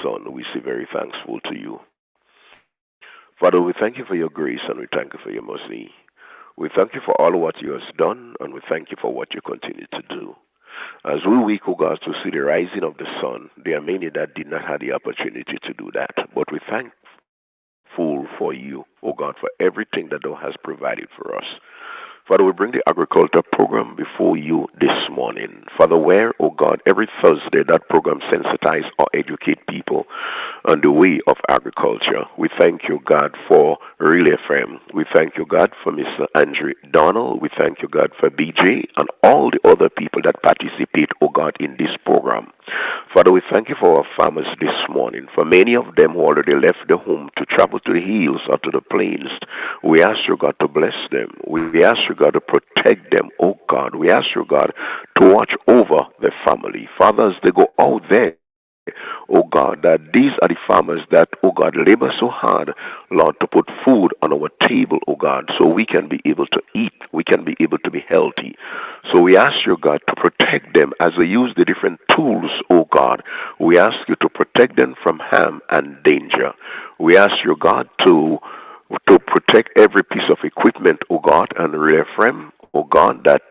Son, we say very thankful to you. Father, we thank you for your grace and we thank you for your mercy. We thank you for all what you have done and we thank you for what you continue to do. As we wait, O God, to see the rising of the sun, there are many that did not have the opportunity to do that. But we thankful for you, O God, for everything that thou hast provided for us. Father, we bring the agriculture program before you this morning. Father, where, oh God, every Thursday that program sensitize or educate people on the way of agriculture. We thank you, God, for Relay FM. We thank you, God, for Mr. Andrew Donald. We thank you, God, for BJ and all the other people that participate, oh God, in this program. Father, we thank you for our farmers this morning. For many of them who already left the home to travel to the hills or to the plains, we ask you, God, to bless them. We ask you, God, to protect them, oh God. We ask you, God, to watch over the family. Fathers, they go out there, oh God, that these are the farmers that, oh God, labor so hard, Lord, to put food on our table, oh God, so we can be able to eat, we can be able to be healthy. So we ask you, God, to protect them as they use the different tools, oh God. We ask you to protect them from harm and danger. We ask you, God, to protect every piece of equipment, oh God, and reaffirm, oh God, that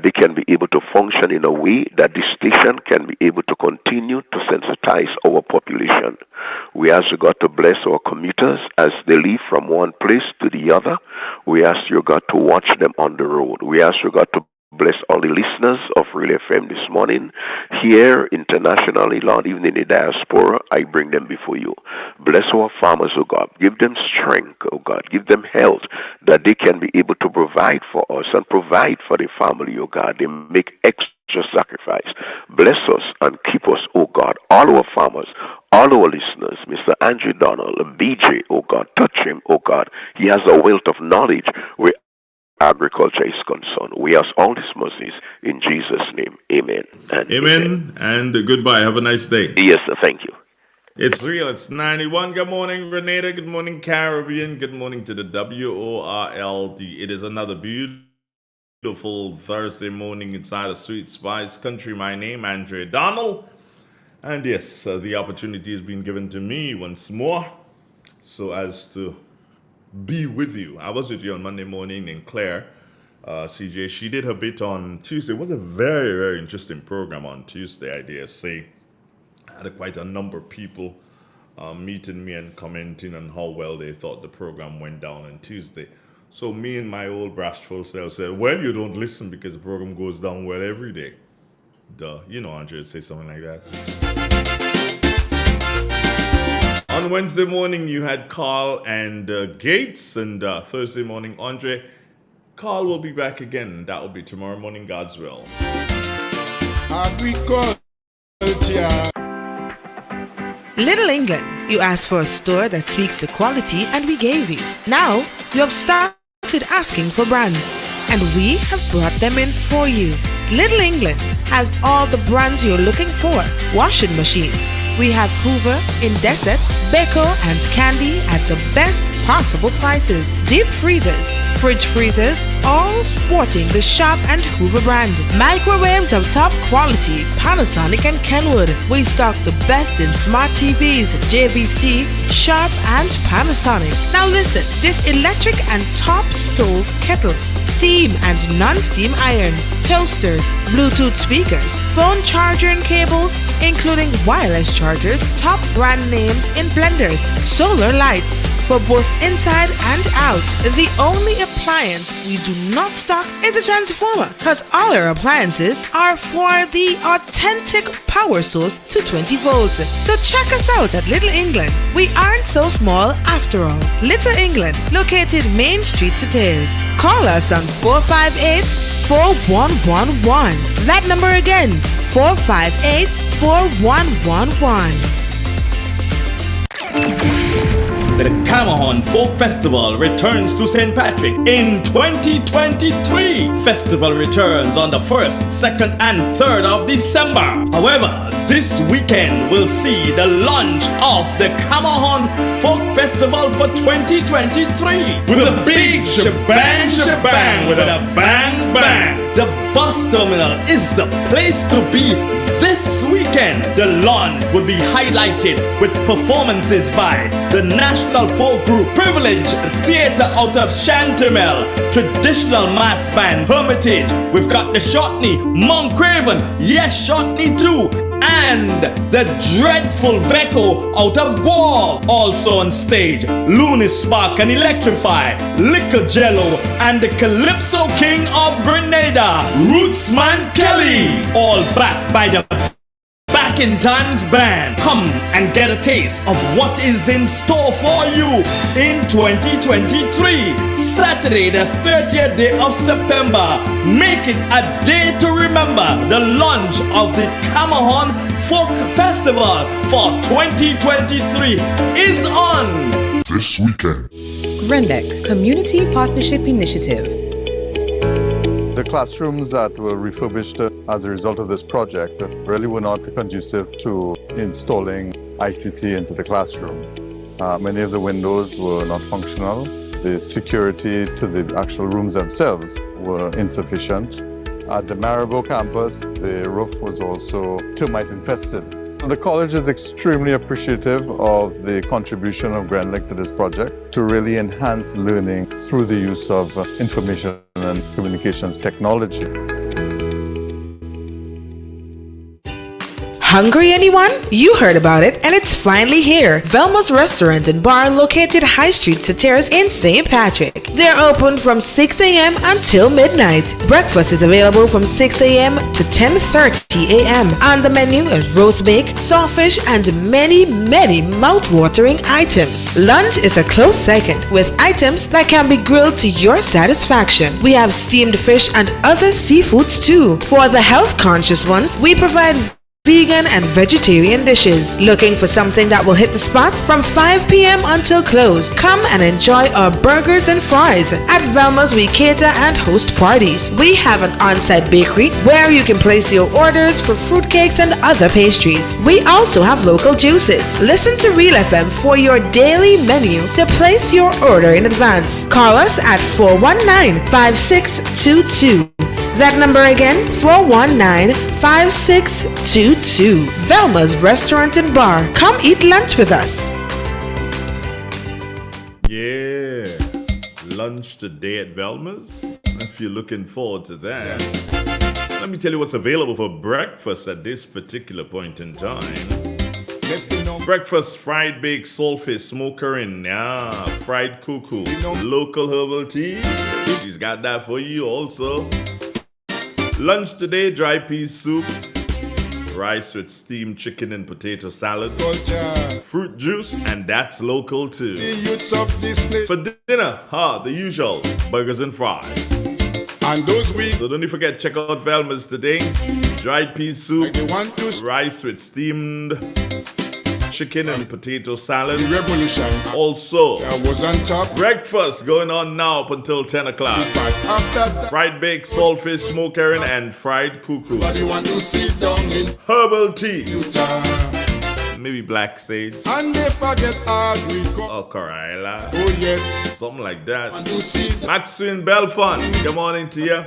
they can be able to function in a way that this station can be able to continue to sensitize our population. We ask you, God, to bless our commuters as they leave from one place to the other. We ask you, God, to watch them on the road. We ask you, God, to bless all the listeners of Relay FM this morning, here internationally, Lord, even in the diaspora, I bring them before you. Bless our farmers, oh God. Give them strength, oh God. Give them health that they can be able to provide for us and provide for the family, oh God. They make extra sacrifice. Bless us and keep us, oh God. All our farmers, all our listeners, Mr. Andrew Donald, BJ, oh God, touch him, oh God. He has a wealth of knowledge. We agriculture is concerned. We ask all these mercies in Jesus' name. Amen. And amen. And goodbye. Have a nice day. Yes, sir. Thank you. It's real. It's 91. Good morning, Grenada. Good morning, Caribbean. Good morning to the WORLD. It is another beautiful Thursday morning inside of Sweet Spice Country. My name, Andre Donald. And yes, the opportunity has been given to me once more so as to be with you. I was with you on Monday morning, and Claire, CJ, she did her bit on Tuesday. It was a very, very interesting program on Tuesday, I dare say. I had quite a number of people meeting me and commenting on how well they thought the program went down on Tuesday. So me and my old bashful self said, well, you don't listen because the program goes down well every day. Duh, you know Andre would say something like that. On Wednesday morning, you had Carl and Gates, and Thursday morning, Andre. Carl will be back again. That will be tomorrow morning, God's will. Agriculture. Little England, you asked for a store that speaks the quality, and we gave you. Now, you have started asking for brands, and we have brought them in for you. Little England has all the brands you're looking for. Washing machines. We have Hoover, Indesit, Beko, and Candy at the best possible prices. Deep freezers, fridge freezers, all sporting the Sharp and Hoover brand. Microwaves of top quality, Panasonic and Kenwood. We stock the best in smart TVs, JVC, Sharp, and Panasonic. Now listen, this electric and top stove kettles, steam and non-steam irons, toasters, Bluetooth speakers, phone charger and cables, including wireless chargers, top brand names in blenders, solar lights for both inside and out. The only appliance we do not stock is a transformer, because all our appliances are for the authentic power source to 20 volts. So check us out at Little England. We aren't so small after all. Little England, located Main Street to Tails. Call us on 458-4111. That number again, 458-4111. The Camahon Folk Festival returns to St. Patrick in 2023. Festival returns on the 1st, 2nd, and 3rd of December. However, this weekend will see the launch of the Camahon Folk Festival for 2023 with a big shebang with a bang bang. The bus terminal is the place to be this week. weekend, the launch will be highlighted with performances by the National Folk Group Privilege Theatre out of Chantemelle, Traditional Mass Band Hermitage. We've got the Shotney, Mount Craven, yes, Shotney too, and the Dreadful Vecco out of Guelph. Also on stage, Looney Spark and Electrify, Lickle Jello, and the Calypso King of Grenada, Rootsman Kelly, all backed by the Back in Times Band. Come and get a taste of what is in store for you in 2023. Saturday, the 30th day of September. Make it a day to remember. The launch of the Camahon Folk Festival for 2023 is on this weekend. Renbeck Community Partnership Initiative. The classrooms that were refurbished as a result of this project really were not conducive to installing ICT into the classroom. Many of the windows were not functional. The security to the actual rooms themselves were insufficient. At the Maribor campus, the roof was also termite infested. The college is extremely appreciative of the contribution of Grenlick to this project to really enhance learning through the use of information and communications technology. Hungry, anyone? You heard about it, and it's finally here. Velma's Restaurant and Bar, located High Street Sateras in St. Patrick. They're open from 6 a.m. until midnight. Breakfast is available from 6 a.m. to 10:30 a.m. On the menu is roast bake, sawfish, and many mouth-watering items. Lunch is a close second, with items that can be grilled to your satisfaction. We have steamed fish and other seafoods too. For the health-conscious ones, we provide vegan and vegetarian dishes. Looking for something that will hit the spot? From 5 p.m. until close, come and enjoy our burgers and fries. At Velma's, we cater and host parties. We have an on-site bakery where you can place your orders for fruitcakes and other pastries. We also have local juices. Listen to Real FM for your daily menu to place your order in advance. Call us at 419-5622. That number again, 419-5622. Velma's Restaurant and Bar. Come eat lunch with us. Yeah, lunch today at Velma's. If you're looking forward to that, let me tell you what's available for breakfast at this particular point in time. Breakfast, fried baked saltfish, smokerin, fried cuckoo, local herbal tea. She's got that for you also. Lunch today, dry pea soup, rice with steamed chicken and potato salad, fruit juice, and that's local too. For dinner, the usual, burgers and fries. So don't you forget, check out Velma's today. Dried pea soup, rice with steamed chicken and potato salad. Also, breakfast going on now up until 10 o'clock. Fried baked saltfish, smoked herring, and fried cuckoo. Herbal tea. Maybe black sage. Or Corilla. Oh yes. Something like that. Maxine Belfont, good morning to you.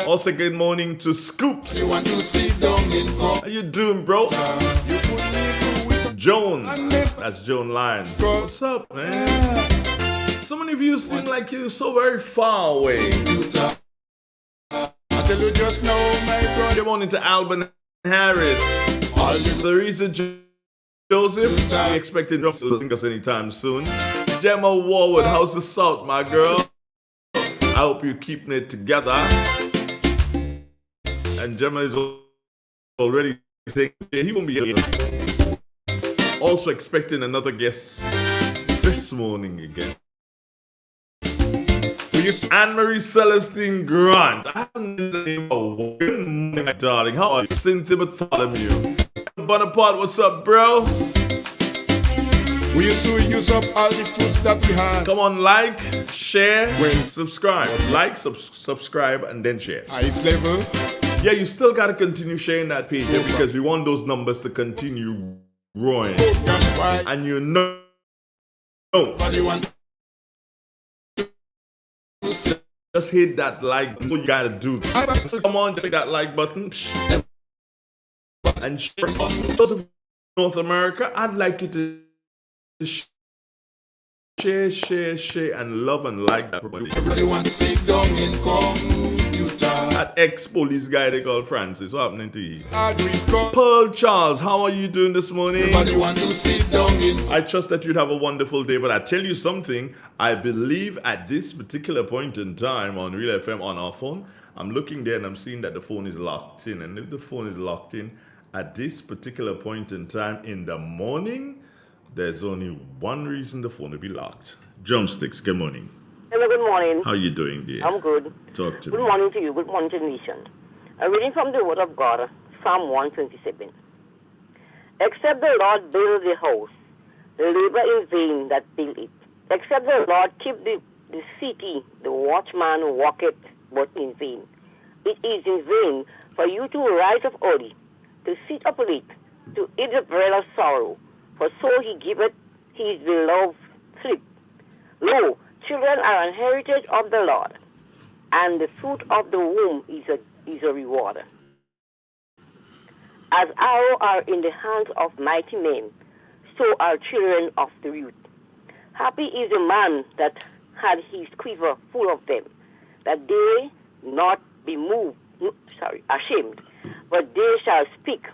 Also, good morning to Scoops. How you doing, bro? Jones. That's Joan Lyons. What's up, man? So many of you seem like you're so very far away. Good morning to Alban Harris. Theresa Joseph. We expecting to link us anytime soon. Gemma Warwood, how's the South, my girl? I hope you're keeping it together. And Gemma is already saying he won't be here. Also expecting another guest this morning again. Anne-Marie Celestine Grant. I don't know the name of good morning, my darling. How are you? Cynthia Bartholomew. Bonaparte, what's up, bro? We used to use up all the foods that we had. Come on, like, share, subscribe. Like, subscribe, and then share. Highest level. Yeah, you still gotta continue sharing that page because we want those numbers to continue growing. Oh, that's why. And you know. just hit that like button. You gotta do. So come on, just hit that like button. And those of North America, I'd like you to share, and love and like that. Everybody want to sit down in computer. That ex-police guy they call Francis, what happening to you? Agricul- Pearl Charles, how are you doing this morning? Everybody want to sit down in. I trust that you'd have a wonderful day, but I tell you something, I believe at this particular point in time on Real FM on our phone, I'm looking there and I'm seeing that the phone is locked in. And if the phone is locked in at this particular point in time in the morning, there's only one reason the phone will be locked. Drumsticks, good morning. Hello, good morning. How are you doing, dear? I'm good. Talk to Good me. morning to you. Good morning to the nation. I'm reading from the Word of God, Psalm 127. Except the Lord build the house, the labor in vain that build it. Except the Lord keep the city, the watchman walketh but in vain. It is in vain for you to rise up early, to sit up late, to eat the bread of sorrow. For so he giveth his beloved sleep. Lo, children are an heritage of the Lord, and the fruit of the womb is a reward. As arrows are in the hands of mighty men, so are children of the youth. Happy is the man that had his quiver full of them, that they not be ashamed, but they shall speak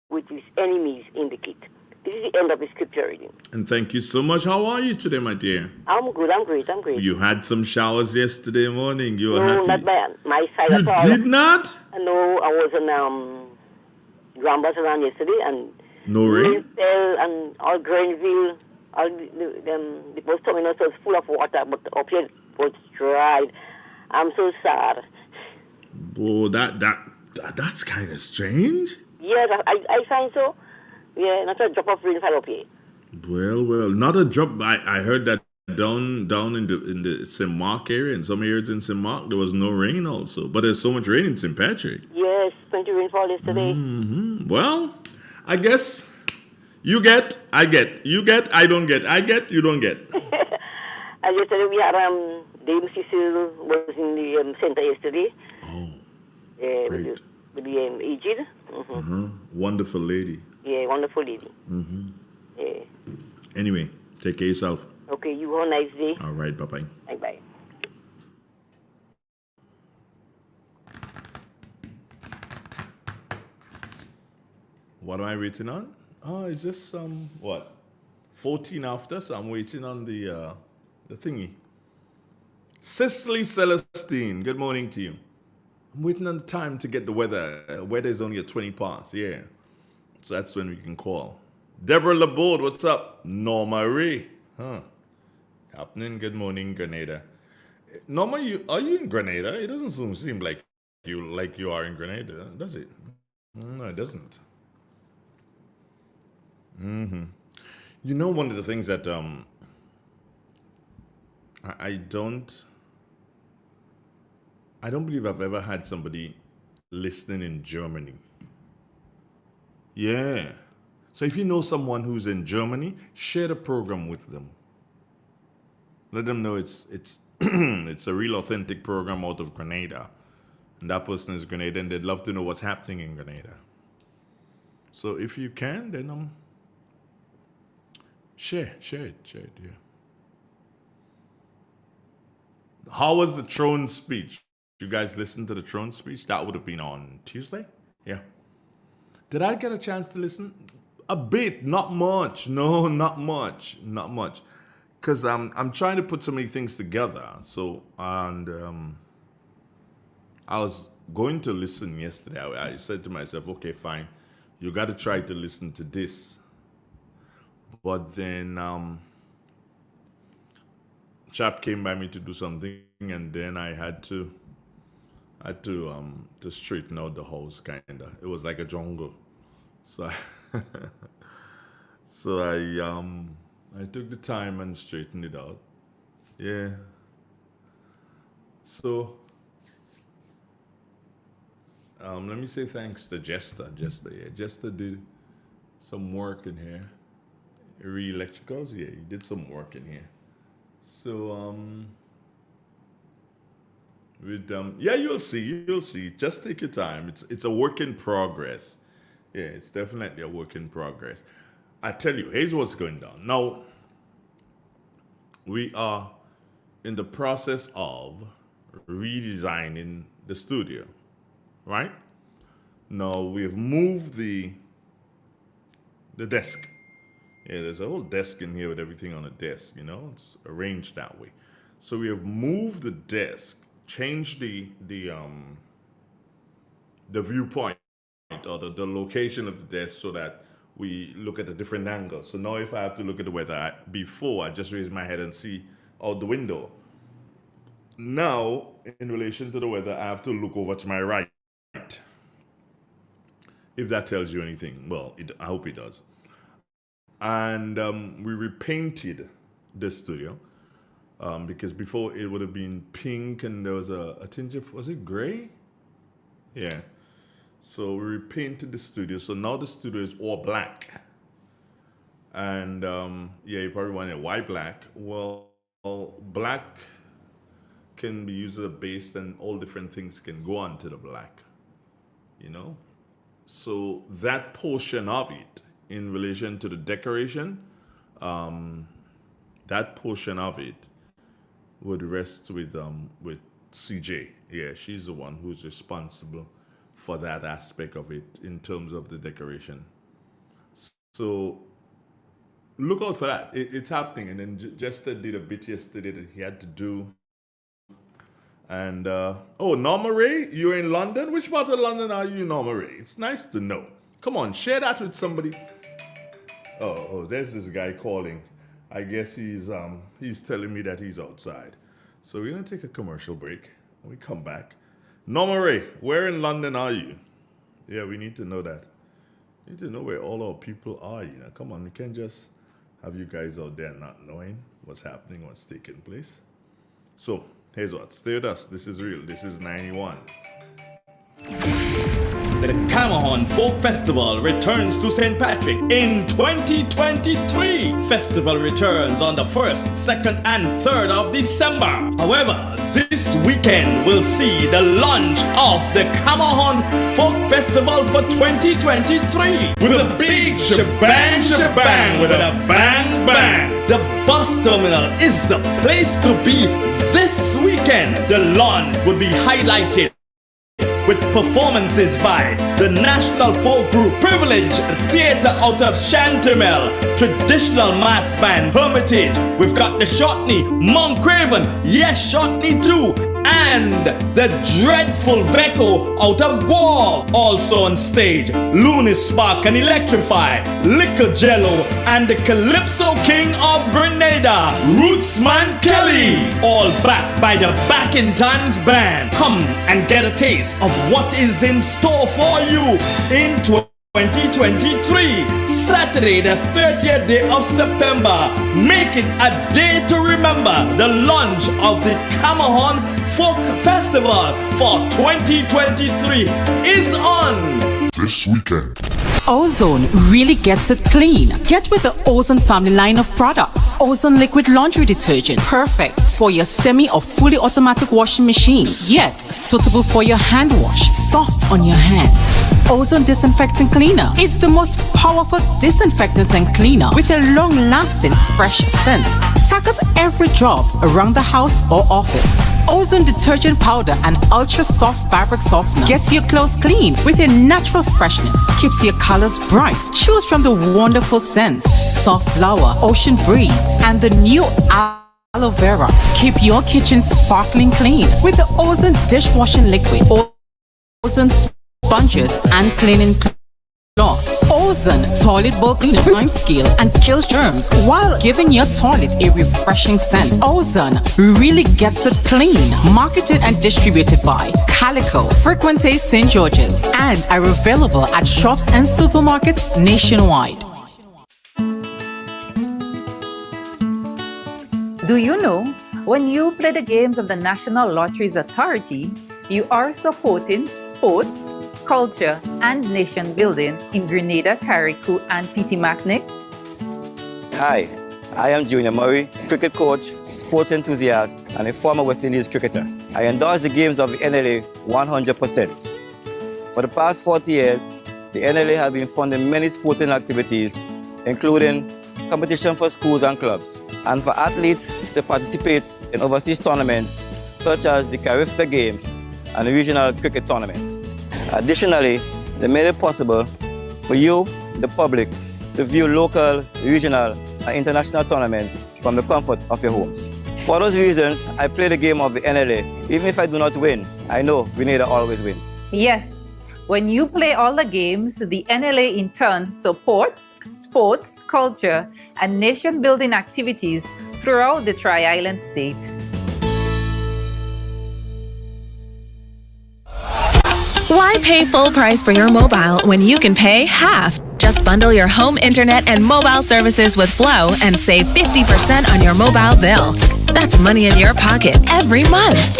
with his enemies in the gate. This is the end of the scripture reading. And thank you so much. How are you today, my dear? I'm good, I'm great. You had some showers yesterday morning. You were No, happy. not by my side You at all. did not? No, I was in Grand Barcelona yesterday, and No rain? fell, and all Grenville, all the post terminal was full of water, but up here it was dried. I'm so sad. Oh, that's kind of strange. Yes, I find so. Yeah, not a drop of rain fell up here. Well, not a drop. I heard that down in the St. Mark area, in some areas in St. Mark, there was no rain also. But there's so much rain in St. Patrick. Yes, plenty rainfall yesterday. Well, I guess you get, I get. You get, I don't get. I get, you don't get. And yesterday we had Dame Cecil was in the center yesterday. Oh, With the aged. wonderful lady. Yeah, wonderful lady. Yeah. Anyway, take care of yourself. Okay, you have a nice day. All right, bye-bye. Bye-bye. What am I waiting on? Oh, it's just 14 after, so I'm waiting on the thingy. Cicely Celestine, good morning to you. I'm waiting on the time to get the weather. Weather is only at 20 past, yeah. So that's when we can call. Deborah Laborde, what's up? Norma Ray, happening, good morning, Grenada. Norma, are you in Grenada? It doesn't seem like you are in Grenada, does it? No, it doesn't. You know, one of the things that I don't believe I've ever had somebody listening in Germany. Yeah. So if you know someone who's in Germany, share the program with them. Let them know it's it's a real authentic program out of Grenada. And that person is Grenada, and they'd love to know what's happening in Grenada. So if you can, then share it, yeah. How was the throne speech? You guys listen to the throne speech? That would have been on Tuesday? Yeah. Did I get a chance to listen? A bit, not much. No, not much. Because I'm trying to put so many things together. So, and I was going to listen yesterday. I said to myself, okay, fine. You got to try to listen to this. But then chap came by me to do something, and then I had to straighten out the house, kinda. It was like a jungle, so I took the time and straightened it out. Yeah. So let me say thanks to Jester. Jester did some work in here. Electricals, yeah, he did some work in here. So With yeah, you'll see, you'll see. Just take your time. It's a work in progress. Yeah, it's definitely a work in progress. I tell you, here's what's going down. Now, we are in the process of redesigning the studio, right? Now we've moved the desk. Yeah, there's a whole desk in here with everything on a desk, you know, it's arranged that way. So we have moved the desk, changed the viewpoint or the location of the desk so that we look at a different angle. So now if I have to look at the weather, before I just raise my head and see out the window. Now, in relation to the weather, I have to look over to my right. If that tells you anything, well, I hope it does. And we repainted the studio because before it would have been pink and there was a tinge of, was it gray? Yeah. So we repainted the studio. So now the studio is all black. And yeah, you probably want it white black. Well, black can be used as a base and all different things can go onto the black, you know? So that portion of it in relation to the decoration, that portion of it would rest with CJ. Yeah, she's the one who's responsible for that aspect of it in terms of the decoration. So look out for that. It's happening. And then Jester did a bit yesterday that he had to do. And, oh, Norma Ray, you're in London? Which part of London are you, Norma Ray? It's nice to know. Come on, share that with somebody. Oh, there's this guy calling. I guess he's telling me that he's outside. So we're going to take a commercial break. When we come back. Norma Ray, where in London are you? Yeah, we need to know that. We need to know where all our people are, you know. Come on, we can't just have you guys out there not knowing what's happening, what's taking place. So, here's what. Stay with us. This is real. This is 91. The Camahon Folk Festival returns to St. Patrick in 2023. Festival returns on the 1st, 2nd, and 3rd of December. However, this weekend will see the launch of the Camahon Folk Festival for 2023 with a big shebang with a bang bang. The bus terminal is the place to be this weekend. The launch will be highlighted with performances by the National Folk Group, Privilege Theatre out of Chantermel, Traditional Mass Band, Hermitage. We've got the Shotney, Mount Craven, yes, Shotney too, and the Dreadful Veko out of Guelph. Also on stage, Looney Spark and Electrify, Liquor Jello, and the Calypso King of Grenada, Rootsman Kelly, all backed by the Back in Times Band. Come and get a taste of what is in store for you in 2023. Saturday, the 30th day of September. Make it a day to remember. The launch of the Camahon Folk Festival for 2023 is on This weekend. Ozone really gets it clean. Get with the Ozone family line of products. Ozone liquid laundry detergent, perfect for your semi or fully automatic washing machines, yet suitable for your hand wash, soft on your hands. Ozone disinfectant cleaner. It's the most powerful disinfectant and cleaner with a long-lasting fresh scent. Tackles every job around the house or office. Ozone detergent powder and ultra soft fabric softener gets your clothes clean with a natural freshness, keeps your colors bright. Choose from the wonderful scents: soft flower, ocean breeze, and the new aloe vera. Keep your kitchen sparkling clean with the Ozone dishwashing liquid, Ozone sponges, and cleaning cloth. Ozone toilet bowl cleaner time scale and kills germs while giving your toilet a refreshing scent. Ozone really gets it clean. Marketed and distributed by Calico, Frequente St. George's, and are available at shops and supermarkets nationwide. Do you know, when you play the games of the National Lotteries Authority, you are supporting sports, culture, and nation building in Grenada, Carriacou, and Petit-Macnic? Hi, I am Junior Murray, cricket coach, sports enthusiast, and a former West Indies cricketer. I endorse the games of the NLA 100%. For the past 40 years, the NLA has been funding many sporting activities, including competition for schools and clubs, and for athletes to participate in overseas tournaments such as the Carifta Games and the regional cricket tournaments. Additionally, they made it possible for you, the public, to view local, regional, and international tournaments from the comfort of your homes. For those reasons, I play the game of the NLA. Even if I do not win, I know Grenada always wins. Yes. When you play all the games, the NLA in turn supports sports, culture, and nation-building activities throughout the Tri-Island state. Why pay full price for your mobile when you can pay half? Just bundle your home internet and mobile services with Flow and save 50% on your mobile bill. That's money in your pocket every month.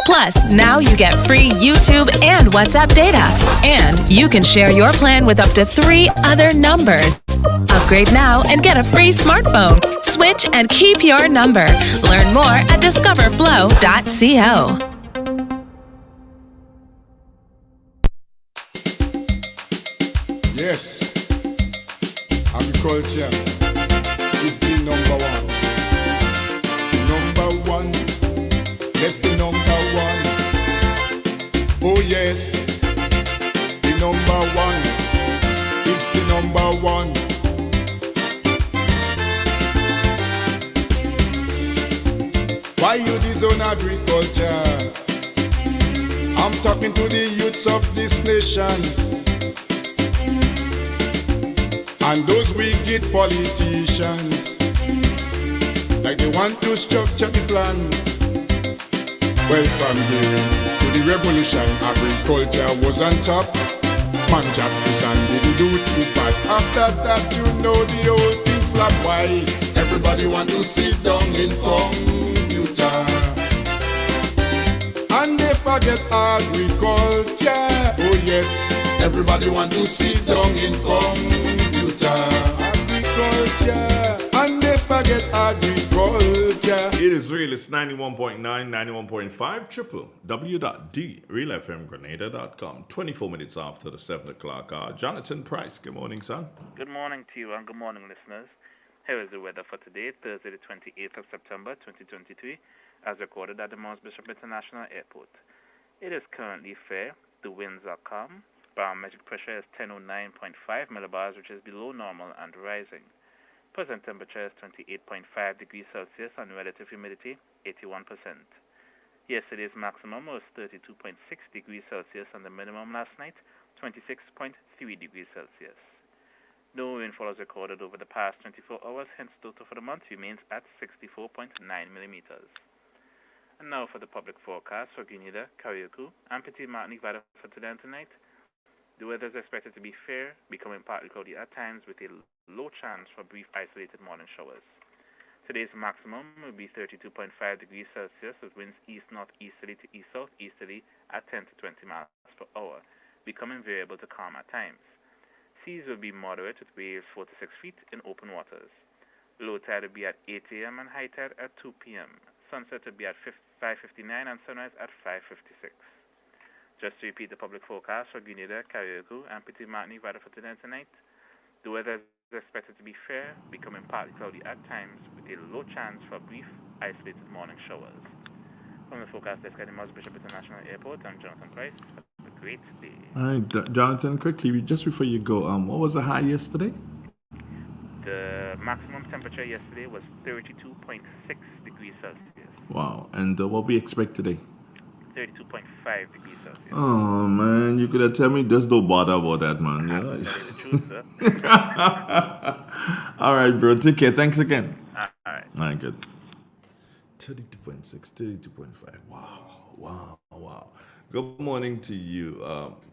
Plus, now you get free YouTube and WhatsApp data. And you can share your plan with up to 3 other numbers. Upgrade now and get a free smartphone. Switch and keep your number. Learn more at discoverflow.co. Yes, agriculture is the number one. Number one, yes, the number one. Oh yes, the number one. It's the number one. Why you disown agriculture? I'm talking to the youths of this nation. And those wicked politicians, like they want to structure the plan. Well, from here to the revolution, agriculture was on top. Man Jack and didn't do too bad. After that, you know the whole thing flop. Why? Everybody want to sit down in computer, and they forget agriculture. Oh yes, everybody want to sit down in agriculture, and they forget agriculture. It is real. It's 91.9, 91.5, www.realfmgrenada.com. 24 minutes after the 7 o'clock hour. Jonathan Price, good morning, son. Good morning to you and good morning, listeners. Here is the weather for today, Thursday, the 28th of September, 2023, as recorded at the Mount Bishop International Airport. It is currently fair. The winds are calm. Barometric pressure is 1009.5 millibars, which is below normal and rising. Present temperature is 28.5 degrees Celsius and relative humidity 81%. Yesterday's maximum was 32.6 degrees Celsius and the minimum last night 26.3 degrees Celsius. No rainfall was recorded over the past 24 hours, hence total for the month remains at 64.9 millimeters. And now for the public forecast for Grenada, Carriacou, and Petit Martinique weather for today and tonight. The weather is expected to be fair, becoming partly cloudy at times with a low chance for brief isolated morning showers. Today's maximum will be 32.5 degrees Celsius with winds east-northeasterly to east-southeasterly at 10 to 20 miles per hour, becoming variable to calm at times. Seas will be moderate with waves 4 to 6 feet in open waters. Low tide will be at 8 a.m. and high tide at 2 p.m. Sunset will be at 5:59 and sunrise at 5:56. Just to repeat the public forecast for Grenada, Carriacou, and Petit Martinique weather for today and tonight. The weather is expected to be fair, becoming partly cloudy at times, with a low chance for brief, isolated morning showers. From the forecast desk at the Mount Bishop International Airport, I'm Jonathan Price. Have a great day. All right, Jonathan, quickly, just before you go, what was the high yesterday? The maximum temperature yesterday was 32.6 degrees Celsius. Wow, and what we expect today? 32.5 degrees Celsius. Oh, man, you could have told me just don't bother about that, man. I'm telling you the truth, sir. All right, bro. Take care. Thanks again. All right. All right, good. 32.6, 32.5. Wow. Good morning to you.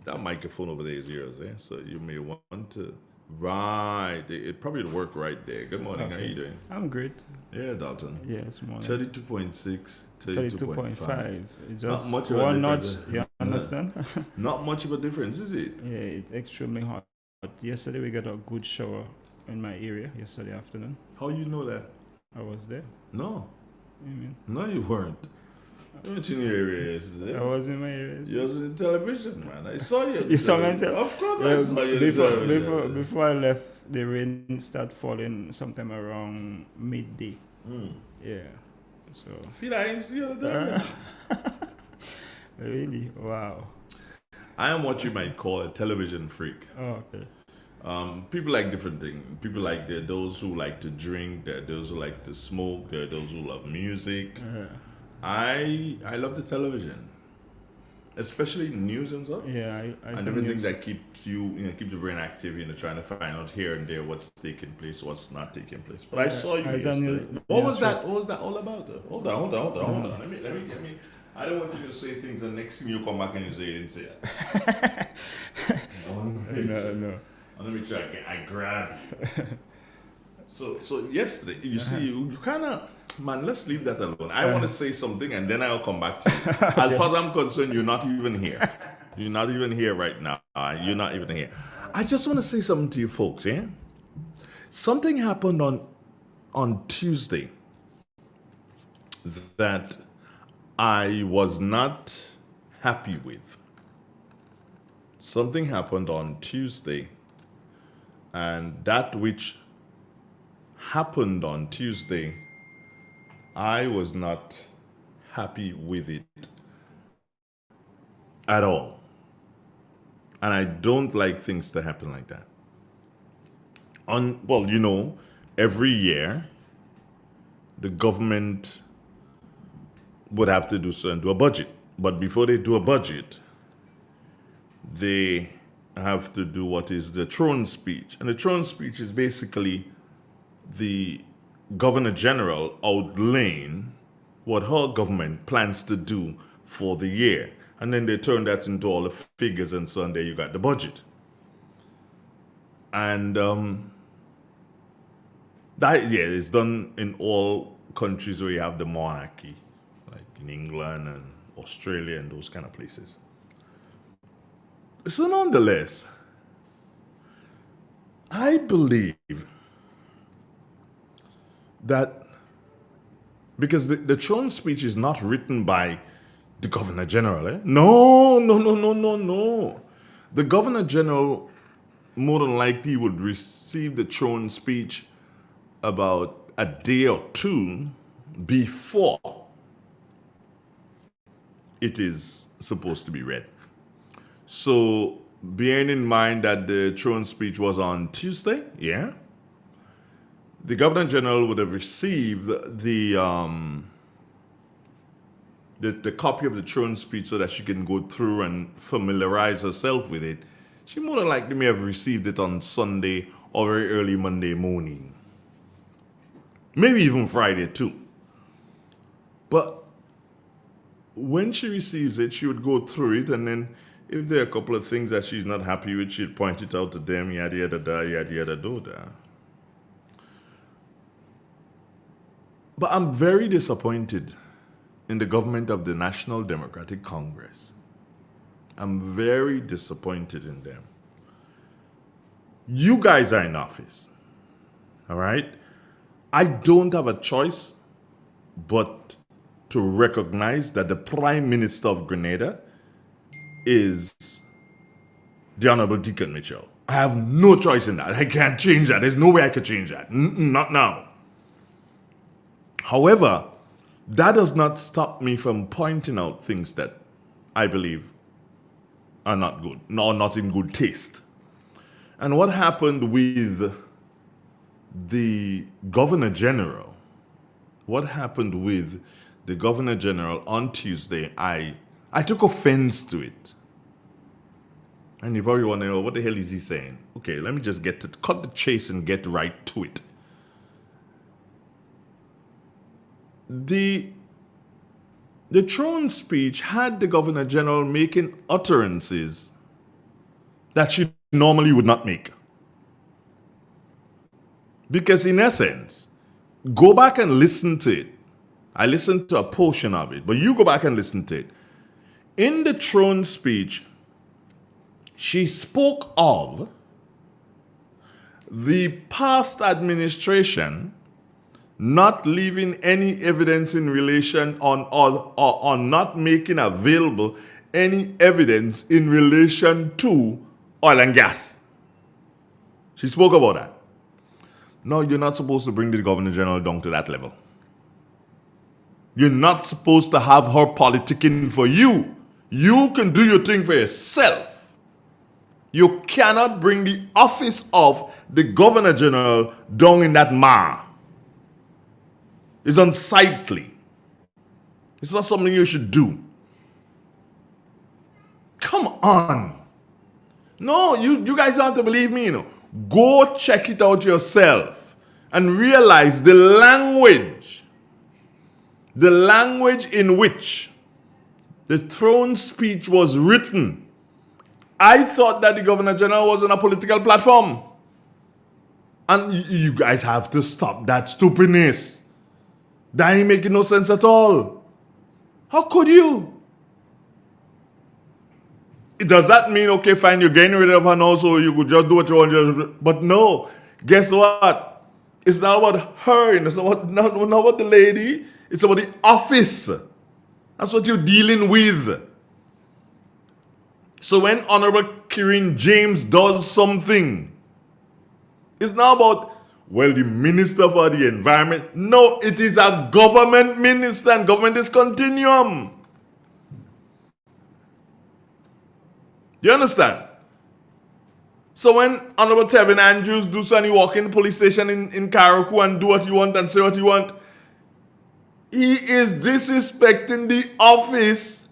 That microphone over there is yours, eh? So you may want to... Right. It probably would work right there. Good morning. Okay. How you doing? I'm great. Yeah, Dalton. Yes, morning. 32.6, 32.5. Just not much of one a notch, difference. you understand? Not much of a difference, is it? Yeah, it's extremely hot. But yesterday we got a good shower in my area yesterday afternoon. How you know that? I was there. No. Amen. No, you weren't. Which in your area is it? I was in my area. You was in television, man. I saw you. You saw me on Of course I saw you. Before I left, the rain started falling sometime around midday. Yeah. So. Feel I ain't see you the Really? Wow. I am what you might call a television freak. Oh, okay. People like different things. People like, there are those who like to drink, there are those who like to smoke, there are those who love music. I love the television, especially news and stuff. Yeah, and everything that keeps keeps the brain active, trying to find out here and there what's taking place, what's not taking place. But I saw you yesterday. What was that all about? Hold on. Let me. I don't want you to say things and next thing you come back and you say you didn't say that. No. Let me try. I grab you. So yesterday, you see, you kind of, man, let's leave that alone. I want to say something and then I'll come back to you. As far as I'm concerned, you're not even here. You're not even here right now. You're not even here. I just want to say something to you folks, yeah? Something happened on Tuesday that I was not happy with. Something happened on Tuesday, and that which happened on Tuesday, I was not happy with it at all. And I don't like things to happen like that. Every year, the government would have to do a budget. But before they do a budget, they have to do what is the throne speech. And the throne speech is basically the Governor General outlaying what her government plans to do for the year. And then they turn that into all the figures and so on. There you got the budget. And it's done in all countries where you have the monarchy, like in England and Australia and those kind of places. So nonetheless, I believe that because the throne speech is not written by the Governor General. No. The Governor General more than likely would receive the throne speech about a day or two before it is supposed to be read. So, bearing in mind that the throne speech was on Tuesday, the Governor General would have received the copy of the throne speech so that she can go through and familiarize herself with it. She more than likely may have received it on Sunday or very early Monday morning. Maybe even Friday too. But when she receives it, she would go through it, and then if there are a couple of things that she's not happy with, she'd point it out to them, yada yada da, yada yada do da. But I'm very disappointed in the government of the National Democratic Congress. I'm very disappointed in them. You guys are in office, all right? I don't have a choice but to recognize that the Prime Minister of Grenada is the Honorable Deacon Mitchell. I have no choice in that. I can't change that. There's no way I could change that. Not now. However, that does not stop me from pointing out things that I believe are not good, or not in good taste. And what happened with the Governor General? What happened with the Governor General on Tuesday? I took offense to it. And you probably want to know, what the hell is he saying? Okay, let me just cut the chase and get right to it. The throne speech had the Governor General making utterances that she normally would not make. Because in essence, go back and listen to it. I listened to a portion of it, but you go back and listen to it. In the throne speech, she spoke of the past administration not leaving any evidence in relation on not making available any evidence in relation to oil and gas. She spoke about that. No, you're not supposed to bring the Governor General down to that level. You're not supposed to have her politicking for you. You can do your thing for yourself. You cannot bring the office of the Governor General down in that mire. It's unsightly. It's not something you should do. Come on. No, you guys don't have to believe me, Go check it out yourself and realize the language in which the throne speech was written. I thought that the Governor General was on a political platform. And you guys have to stop that stupidness. That ain't making no sense at all. How could you? Does that mean, okay, fine, you're getting rid of her now, so you could just do what you want? But no, guess what? It's not about her, it's not about the lady, it's about the office. That's what you're dealing with. So when Honorable Kirin James does something, it's not about, well, the Minister for the Environment. No, it is a government minister, and government is continuum. You understand? So when Honorable Tevin Andrews do so and he walk in the police station in Karakou and do what you want and say what you want, he is disrespecting the office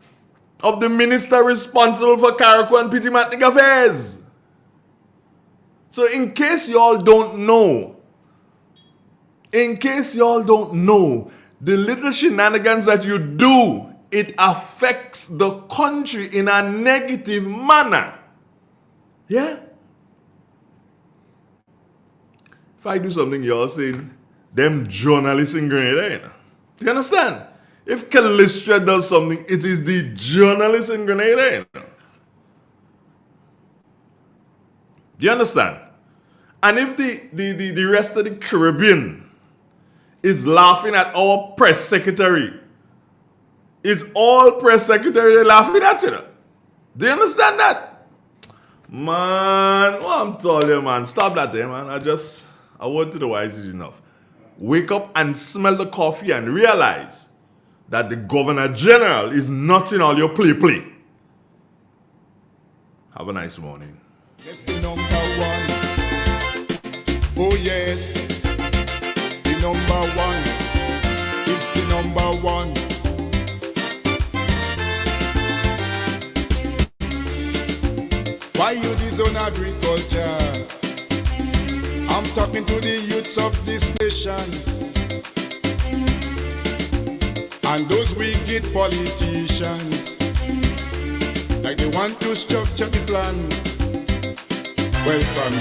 of the minister responsible for Karakou and Pitimatnik affairs. So in case y'all don't know, the little shenanigans that you do, it affects the country in a negative manner. Yeah? If I do something, y'all saying, them journalists in Grenada, you understand? If Callistra does something, it is the journalists in Grenada. You understand? And if the rest of the Caribbean is laughing at our press secretary, it's all press secretary laughing at you. Do you understand that? Man, what I'm telling you, man, stop that there, man. I want to the wise is enough. Wake up and smell the coffee and realize that the Governor General is not in all your play. Have a nice morning. Yes, the number one. Oh yes, the number one. It's the number one. Why you disown agriculture? I'm talking to the youths of this nation and those wicked politicians, like they want to structure the plan. Well, from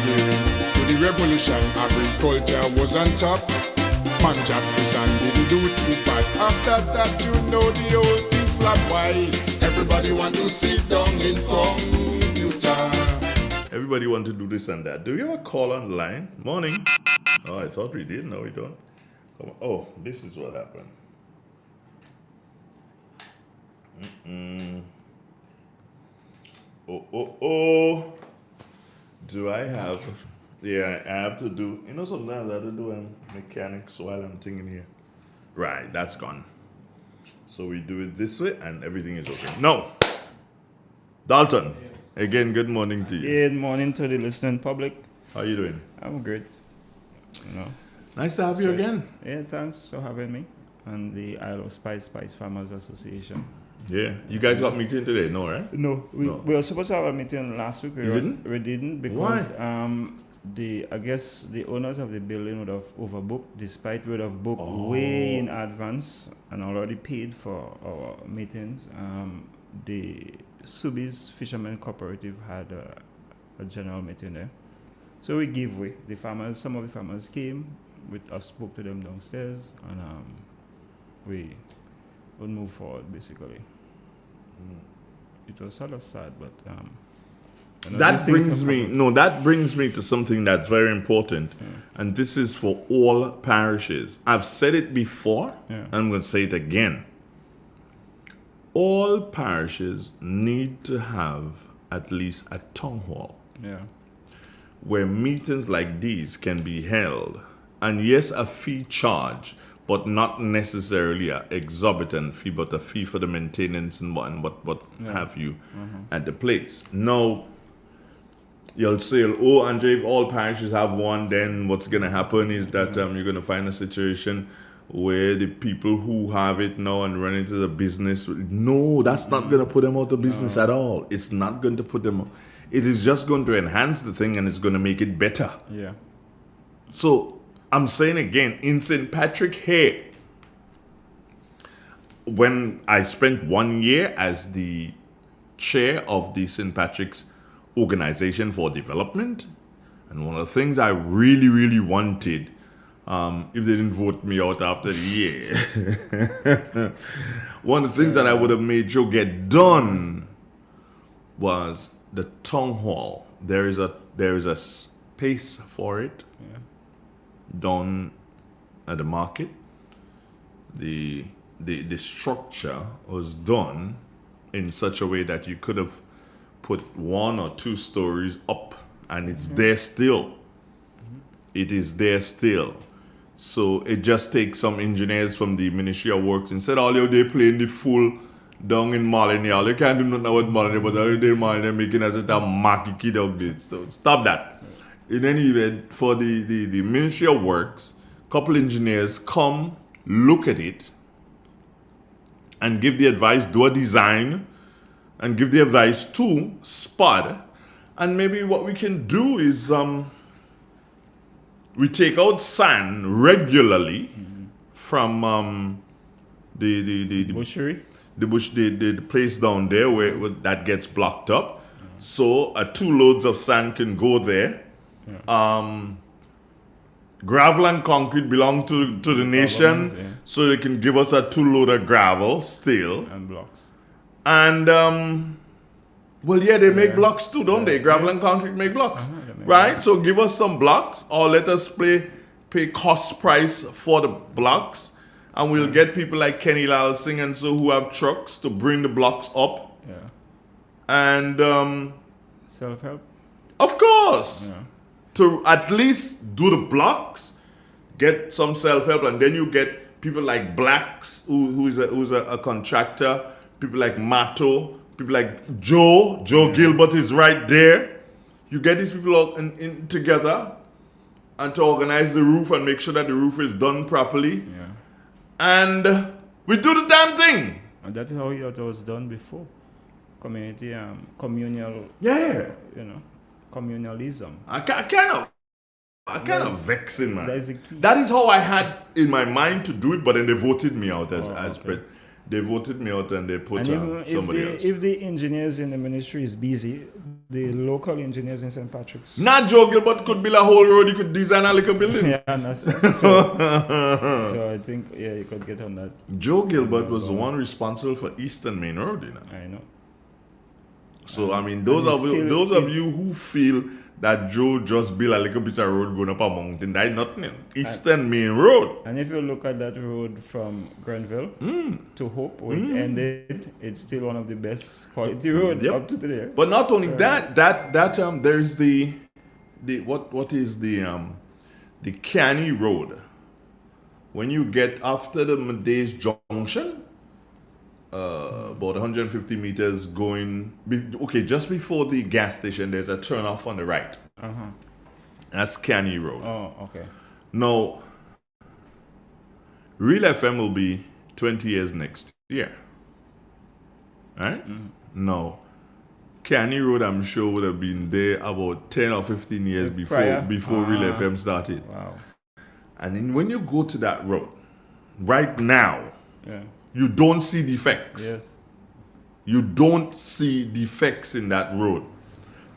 the revolution, agriculture was on top. Man Jack and didn't do too bad. After that, you know the whole thing flop. Why? Everybody want to sit down in computer. Everybody want to do this and that. Do we have a call on the line? Morning. Oh, I thought we did. No, we don't. Come on. Oh, this is what happened. Oh. Do I have... Yeah, I have to do... sometimes I have to do mechanics while I'm thinking here. Right, that's gone. So we do it this way and everything is okay. No. Dalton. Yes. Again, good morning to you. Good morning to the listening public. How you doing? I'm good. Nice to have you again. Yeah, thanks for having me. And the Isle of Spice Farmers Association. Yeah, you guys got a meeting today, no, right? No, we were supposed to have a meeting last week. We didn't because I guess the owners of the building would have overbooked, despite we would have booked way in advance and already paid for our meetings. The Subi's Fishermen Cooperative had a general meeting there. So we gave way. Some of the farmers came, I spoke to them downstairs, and we would move forward, basically. It was sort of sad, but That brings me to something that's very important, and this is for all parishes. I've said it before, and I'm going to say it again. All parishes need to have at least a town hall where meetings like these can be held, and yes, a fee charge, but not necessarily an exorbitant fee, but a fee for the maintenance and what have you at the place. Now, you'll say, oh, Andre, if all parishes have one, then what's going to happen is that you're going to find a situation where the people who have it now and run into the business, no, that's not going to put them out of business at all. It's not going to put them out. It is just going to enhance the thing and it's going to make it better. Yeah. So I'm saying again, in St. Patrick here, when I spent 1 year as the chair of the St. Patrick's Organization for Development, and one of the things I really, really wanted, if they didn't vote me out after the year, one of the things that I would have made sure get done was the town hall. There is a space for it down at the market. The structure was done in such a way that you could have put 1 or 2 stories up, and it's there still. It is there still. So it just takes some engineers from the Ministry of Works. Instead, all they playing the full down in Marlin. All you can't do nothing about Marlin, but all they Marlin making as a market kid out there. So stop that. In any event, for the Ministry of Works, couple engineers come, look at it, and give the advice, do a design, and give the advice to Spud. And maybe what we can do is we take out sand regularly from the bushery, the place down there where that gets blocked up. So 2 loads of sand can go there. Gravel and concrete belong to the nation, so they can give us a 2 load of gravel still and blocks. And they make blocks too, don't they? Gravel and concrete make blocks, right? So give us some blocks, or let us pay cost price for the blocks, and we'll get people like Kenny Lal Singh and so who have trucks to bring the blocks up. And self-help, of course, to at least do the blocks, get some self-help, and then you get people like Blacks, who's a contractor. People like Mato, people like Joe Gilbert is right there. You get these people out in together and to organize the roof and make sure that the roof is done properly. And we do the damn thing. And that is how it was done before. Community, communal. Communalism. I kind of vexing, man. That is how I had in my mind to do it, but then they voted me out as president. They voted me out and they put somebody else. If the engineers in the ministry is busy, the local engineers in St. Patrick's. Not Joe Gilbert could build a whole road, he could design a little building. So I think, you could get on that. Joe Gilbert was the one responsible for Eastern Main Road, you know. I know. So, I mean, those of you who feel that Joe just built a little bit of road going up a mountain, that is nothing. Eastern Main Road. And if you look at that road from Grenville to Hope, where it ended, it's still one of the best quality roads up to today. But not only that there's the Canny Road. When you get after the Made's Junction, about 150 meters going, just before the gas station, there's a turn off on the right. That's Canny Road. Oh, okay. Now, Real FM will be 20 years next year. Right? Now, Canny Road, I'm sure, would have been there about 10 or 15 years before Real FM started. Wow. And then when you go to that road, right now, you don't see defects. Yes. You don't see defects in that road.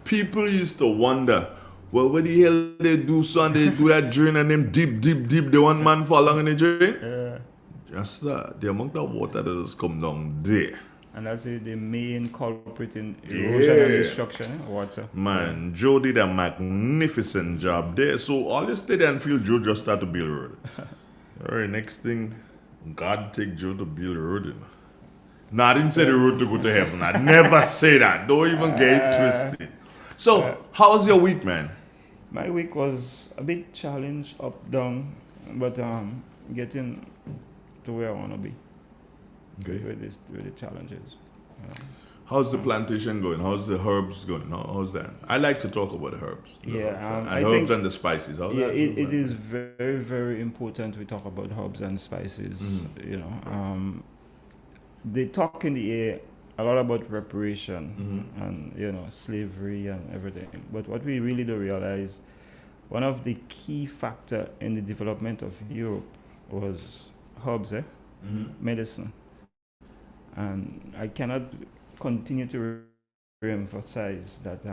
People used to wonder, well, what the hell they do so and they do that drain and them deep, the one man fall along in the drain? Just the amount of water that has come down there. And that's the main culprit in erosion and destruction, water. Man, Joe did a magnificent job there. So all you stay there and feel Joe just started to build road. All right, next thing, God take Joe to build road. You know. No, I didn't say the road to go to heaven. I never say that. Don't even get it twisted. So, how was your week, man? My week was a bit challenged, up, down, but getting to where I want to be. Okay. With the challenges. How's the plantation going? How's the herbs going? How's that? I like to talk about the herbs. Herbs and the spices. How's that? It is very, very important we talk about herbs and spices. You know, they talk in the air a lot about reparation and slavery and everything. But what we really don't realize, one of the key factor in the development of Europe was herbs, medicine. And I cannot continue to re-emphasize that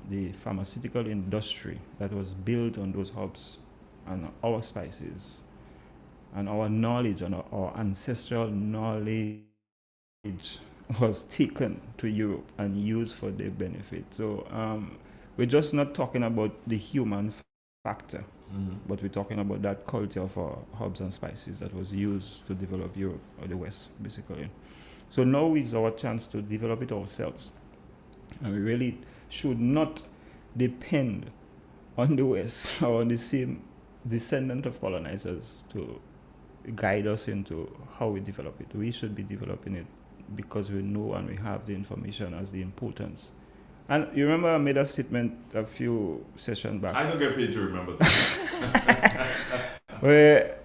the pharmaceutical industry that was built on those herbs and our spices and our knowledge and our ancestral knowledge was taken to Europe and used for their benefit. So we're just not talking about the human factor, but we're talking about that culture of our herbs and spices that was used to develop Europe or the West, basically. So now is our chance to develop it ourselves. And we really should not depend on the West or on the same descendant of colonizers to guide us into how we develop it. We should be developing it because we know and we have the information as the importance. And you remember I made a statement a few sessions back. I don't get paid to remember that. Where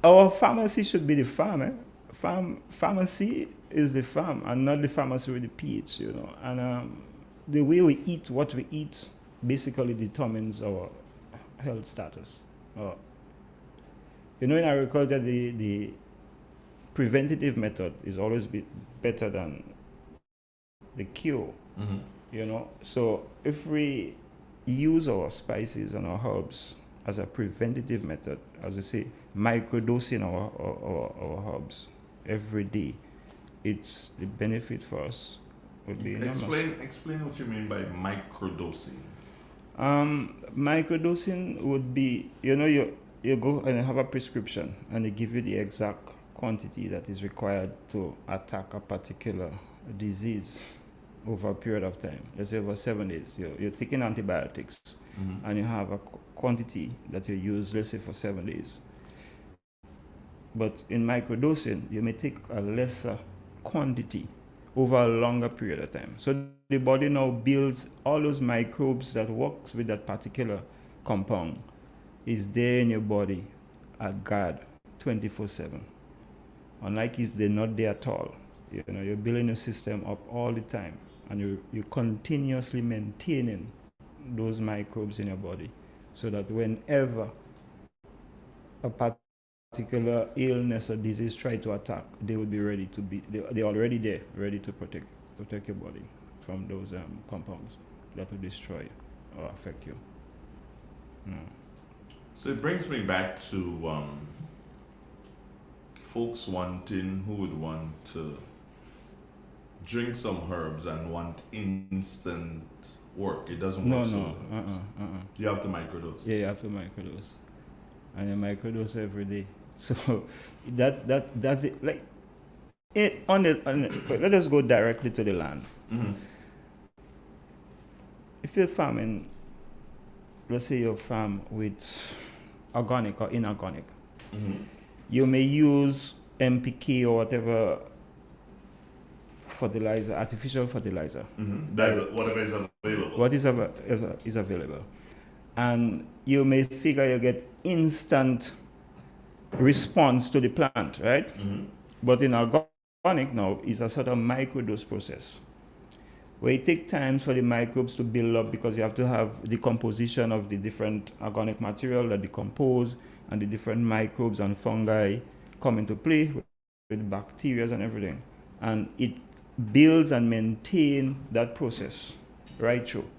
our pharmacy should be the farm, Pharmacy is the farm and not the pharmacy with the PH, you know. And the way we eat, what we eat, basically determines our health status. In agriculture, the preventative method is always better than the cure, you know. So if we use our spices and our herbs as a preventative method, as I say, microdosing our herbs every day, it's the benefit for us would be enormous. Explain what you mean by microdosing. Microdosing would be, you go and have a prescription and they give you the exact quantity that is required to attack a particular disease over a period of time. Let's say over 7 days. You're taking antibiotics and you have a quantity that you use, let's say for 7 days. But in microdosing, you may take a lesser quantity over a longer period of time. So the body now builds all those microbes that works with that particular compound is there in your body at guard 24/7. Unlike if they're not there at all. You're building your system up all the time and you're continuously maintaining those microbes in your body so that whenever a particular illness or disease try to attack, they will be ready to be, they're already there, ready to protect your body from those compounds that will destroy or affect you. So it brings me back to folks who would want to drink some herbs and want instant work. It doesn't work. You have to microdose. Yeah, you have to microdose. And you microdose every day. So that's it. Like let us go directly to the land. If you're farming, let's say you farm with organic or inorganic, you may use NPK or whatever fertilizer, artificial fertilizer. Whatever is available. What is available. And you may figure you get instant response to the plant, right? But in organic now, it's a sort of microdose process where it takes time for the microbes to build up because you have to have the composition of the different organic material that decompose and the different microbes and fungi come into play with bacteria and everything. And it builds and maintains that process right through.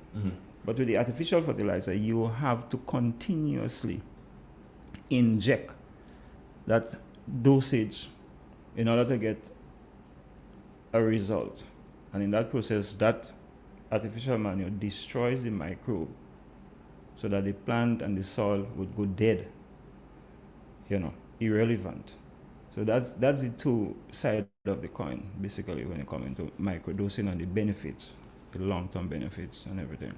But with the artificial fertilizer, you have to continuously inject that dosage in order to get a result. And in that process, that artificial manure destroys the microbe so that the plant and the soil would go dead, irrelevant. So that's the two sides of the coin, basically, when it comes into microdosing and the benefits, the long-term benefits and everything.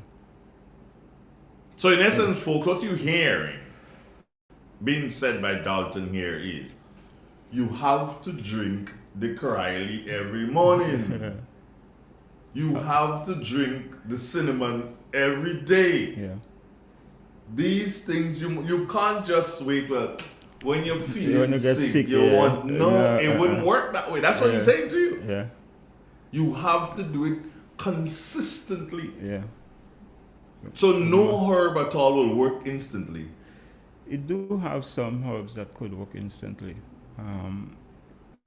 So in essence, folks, what you're hearing being said by Dalton here is you have to drink the Karaili every morning. You have to drink the cinnamon every day. Yeah. These things, you can't just wait, well, when you're feeling When you get sick, you want, it wouldn't work that way. That's what he's saying to you. Yeah. You have to do it consistently. Yeah. So no herb at all will work instantly. It do have some herbs that could work instantly.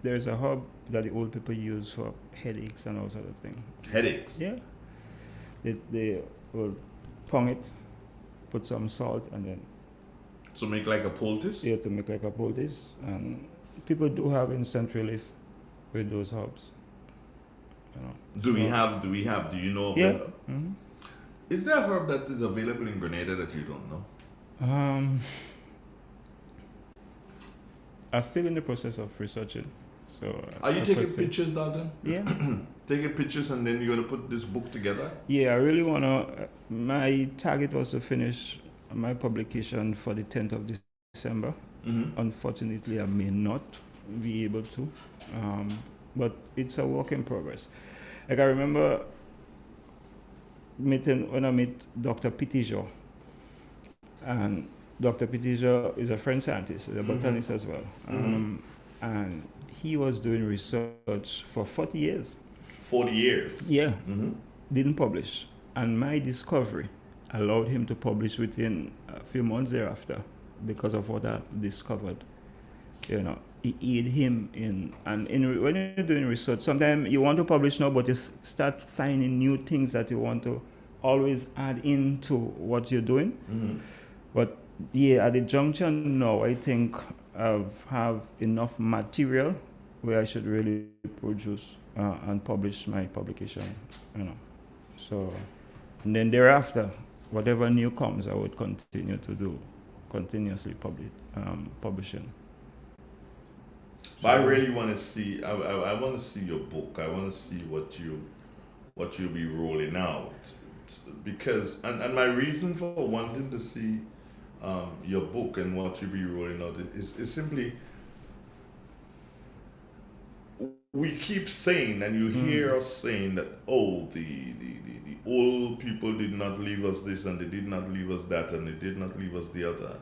There's a herb that the old people use for headaches and all sort of thing. Headaches? Yeah. They will pong it, put some salt, and then. To make like a poultice? Yeah, to make like a poultice. And people do have instant relief with those herbs. Do you know of yeah. the herb? Mm-hmm. Is there a herb that is available in Grenada that you don't know? I'm still in the process of researching. So are you taking pictures, Dalton? Yeah. Taking pictures and then you're going to put this book together? Yeah, I really want to. My target was to finish my publication for the 10th of December. Mm-hmm. Unfortunately, I may not be able to. But it's a work in progress. Like I remember when I met Dr. Petijo, and Dr. Petijo is a French scientist, he's a botanist as well. And he was doing research for 40 years. 40 years? Yeah. Mm-hmm. Didn't publish. And my discovery allowed him to publish within a few months thereafter because of what I discovered. It aided him when you're doing research, sometimes you want to publish now, but you start finding new things that you want to always add into what you're doing. Mm-hmm. But yeah, at the junction now, I think I have enough material where I should really produce and publish my publication. So, and then thereafter, whatever new comes, I would continue to do continuously publishing. But I really want to see. I want to see your book. I want to see what you'll be rolling out, because and my reason for wanting to see your book and what you'll be rolling out is simply we keep saying, and you hear us saying that the old people did not leave us this and they did not leave us that and they did not leave us the other,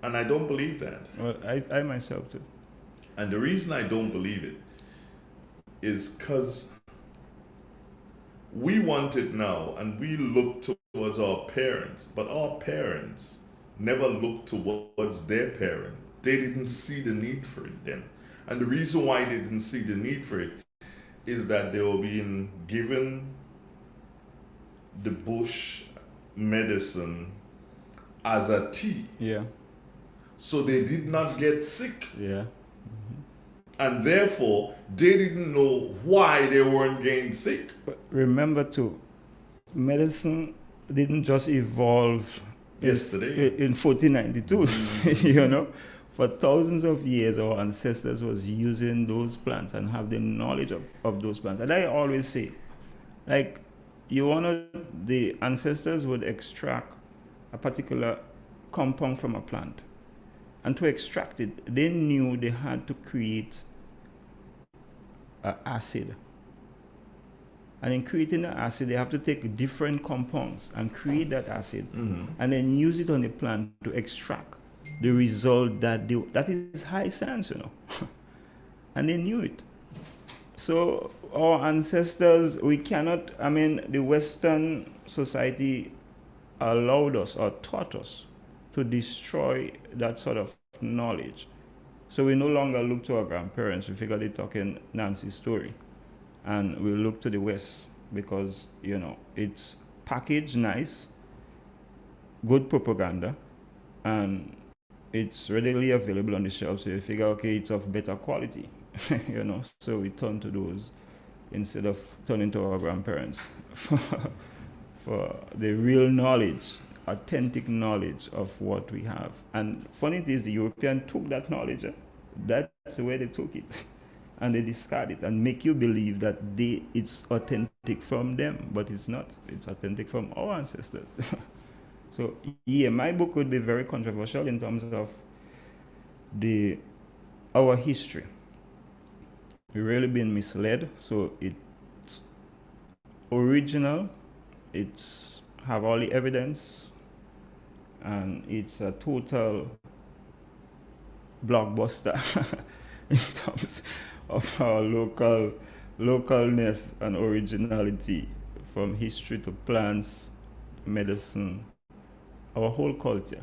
and I don't believe that. Well, I myself too. And the reason I don't believe it is because we want it now and we look towards our parents, but our parents never looked towards their parent. They didn't see the need for it then. And the reason why they didn't see the need for it is that they were being given the bush medicine as a tea. Yeah. So they did not get sick. Yeah. And therefore, they didn't know why they weren't getting sick. But remember too, medicine didn't just evolve yesterday in 1492. For thousands of years, our ancestors was using those plants and have the knowledge of those plants. And I always say, the ancestors would extract a particular compound from a plant. And to extract it, they knew they had to create an acid. And in creating the acid, they have to take different compounds and create that acid, and then use it on the plant to extract the result that is high science, And they knew it. So our ancestors, the Western society allowed us or taught us to destroy that sort of knowledge. So we no longer look to our grandparents. We figure they're talking Nancy's story. And we look to the West because, it's packaged nice, good propaganda, and it's readily available on the shelf. So you figure, okay, it's of better quality. So we turn to those instead of turning to our grandparents for the real knowledge, authentic knowledge of what we have. And funny it is, the European took that knowledge. That's the way they took it. And they discard it and make you believe that it's authentic from them, but it's not. It's authentic from our ancestors. So yeah, my book would be very controversial in terms of our history. We've really been misled. So it's original, it's have all the evidence, and it's a total blockbuster in terms of our localness and originality, from history to plants, medicine, our whole culture.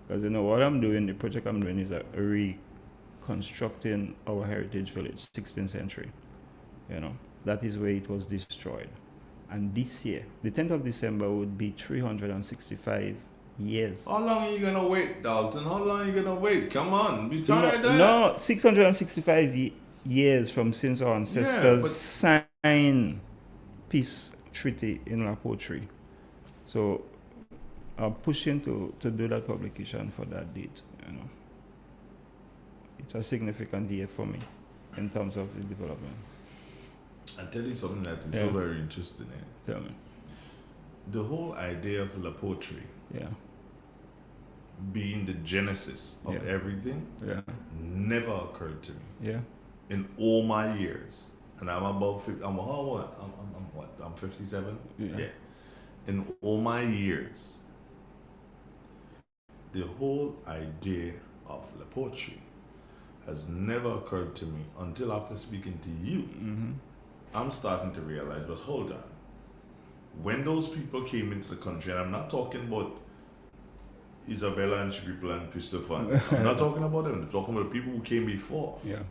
Because what I'm doing, the project I'm doing is reconstructing our heritage village, 16th century. That is where it was destroyed. And this year, the 10th of December would be 365 years. How long are you going to wait, Dalton? How long are you going to wait? Come on, be tired of No, 665 years from since our ancestors signed peace treaty in La Poterie. So I'm pushing to do that publication for that date. It's a significant year for me in terms of the development. I'll tell you something that is so very interesting. Tell me. The whole idea of La Poterie being the genesis of everything never occurred to me. Yeah. In all my years, and I'm about 50, I'm what? I'm 57. Yeah. In all my years, the whole idea of La Poterie has never occurred to me until after speaking to you. Mm-hmm. I'm starting to realize, but hold on. When those people came into the country, and I'm not talking about Isabella and people and Christopher, I'm not talking about them, I'm talking about the people who came before. Yeah.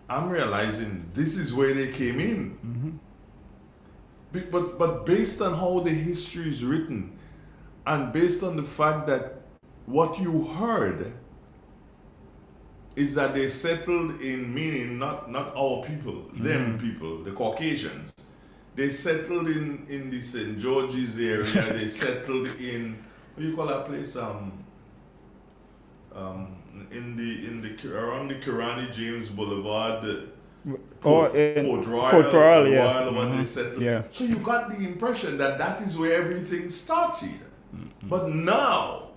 I'm realizing this is where they came in. But based on how the history is written, and based on the fact that what you heard is that they settled in, meaning not our people, them people, the Caucasians. They settled in the St. George's area. They settled in, what do you call that place? In the around the Kirani James Boulevard, Port Royal, they settled. Yeah. So you got the impression that is where everything started. But now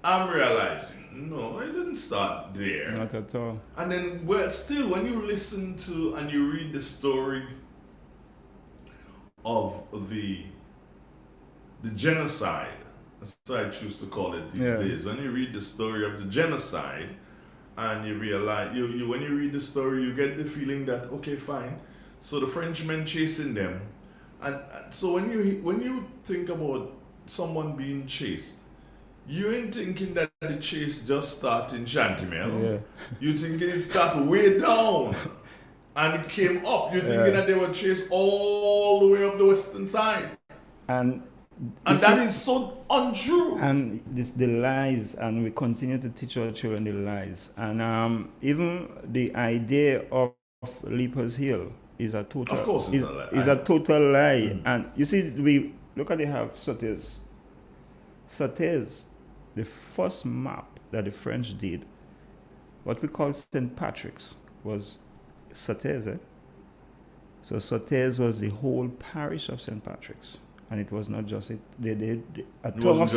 I'm realizing, no, it didn't start there. Not at all. And then, still, when you listen to and you read the story of the genocide, that's what I choose to call it these days. When you read the story of the genocide, and you realize, when you read the story, you get the feeling that, okay, fine, so the Frenchmen chasing them, and so when you think about someone being chased, you ain't thinking that the chase just started in Chantimel. Yeah. You thinking it started way down and it came up. You thinking that they were chased all the way up the western side. And that is so untrue. And the lies, and we continue to teach our children the lies. And even the idea of Leapers Hill is a total. Of course, it's a lie. Is a total lie. And you see, we look at Sautez. Sautez, the first map that the French did, what we call St. Patrick's, was Sautez. So Sautez was the whole parish of St. Patrick's. And it was not just it. A tongue of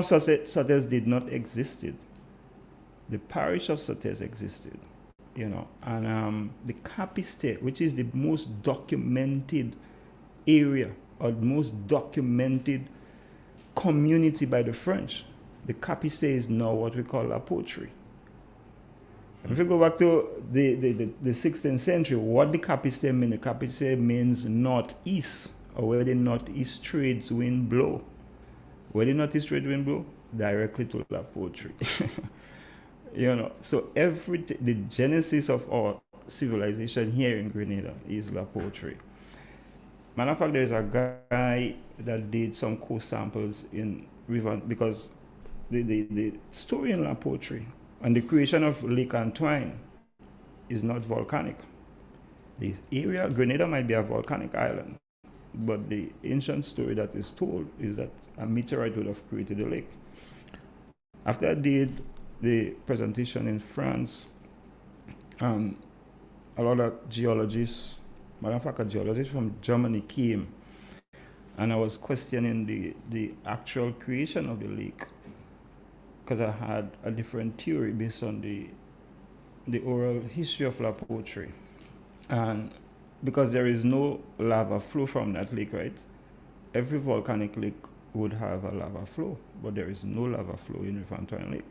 Sautez did not exist. The parish of Sautez existed, And the Capiste, which is the most documented area or the most documented community by the French, the Capiste is now what we call La Poterie. If you go back to the 16th century, what the Capiste means? The Capiste means northeast, or where the northeast trades wind blow. Where the northeast trade wind blow? Directly to La Poterie. So the genesis of our civilization here in Grenada is La Poterie. Matter of fact, there's a guy that did some co-samples in River, because the story in La Poterie and the creation of Lake Antoine is not volcanic. The area, Grenada might be a volcanic island, but the ancient story that is told is that a meteorite would have created the lake. After I did the presentation in France, a lot of geologists, matter of fact, a geologist from Germany came, and I was questioning the actual creation of the lake, because I had a different theory based on the oral history of La Poetry. And because there is no lava flow from that lake, right? Every volcanic lake would have a lava flow, but there is no lava flow in River Antoine Lake.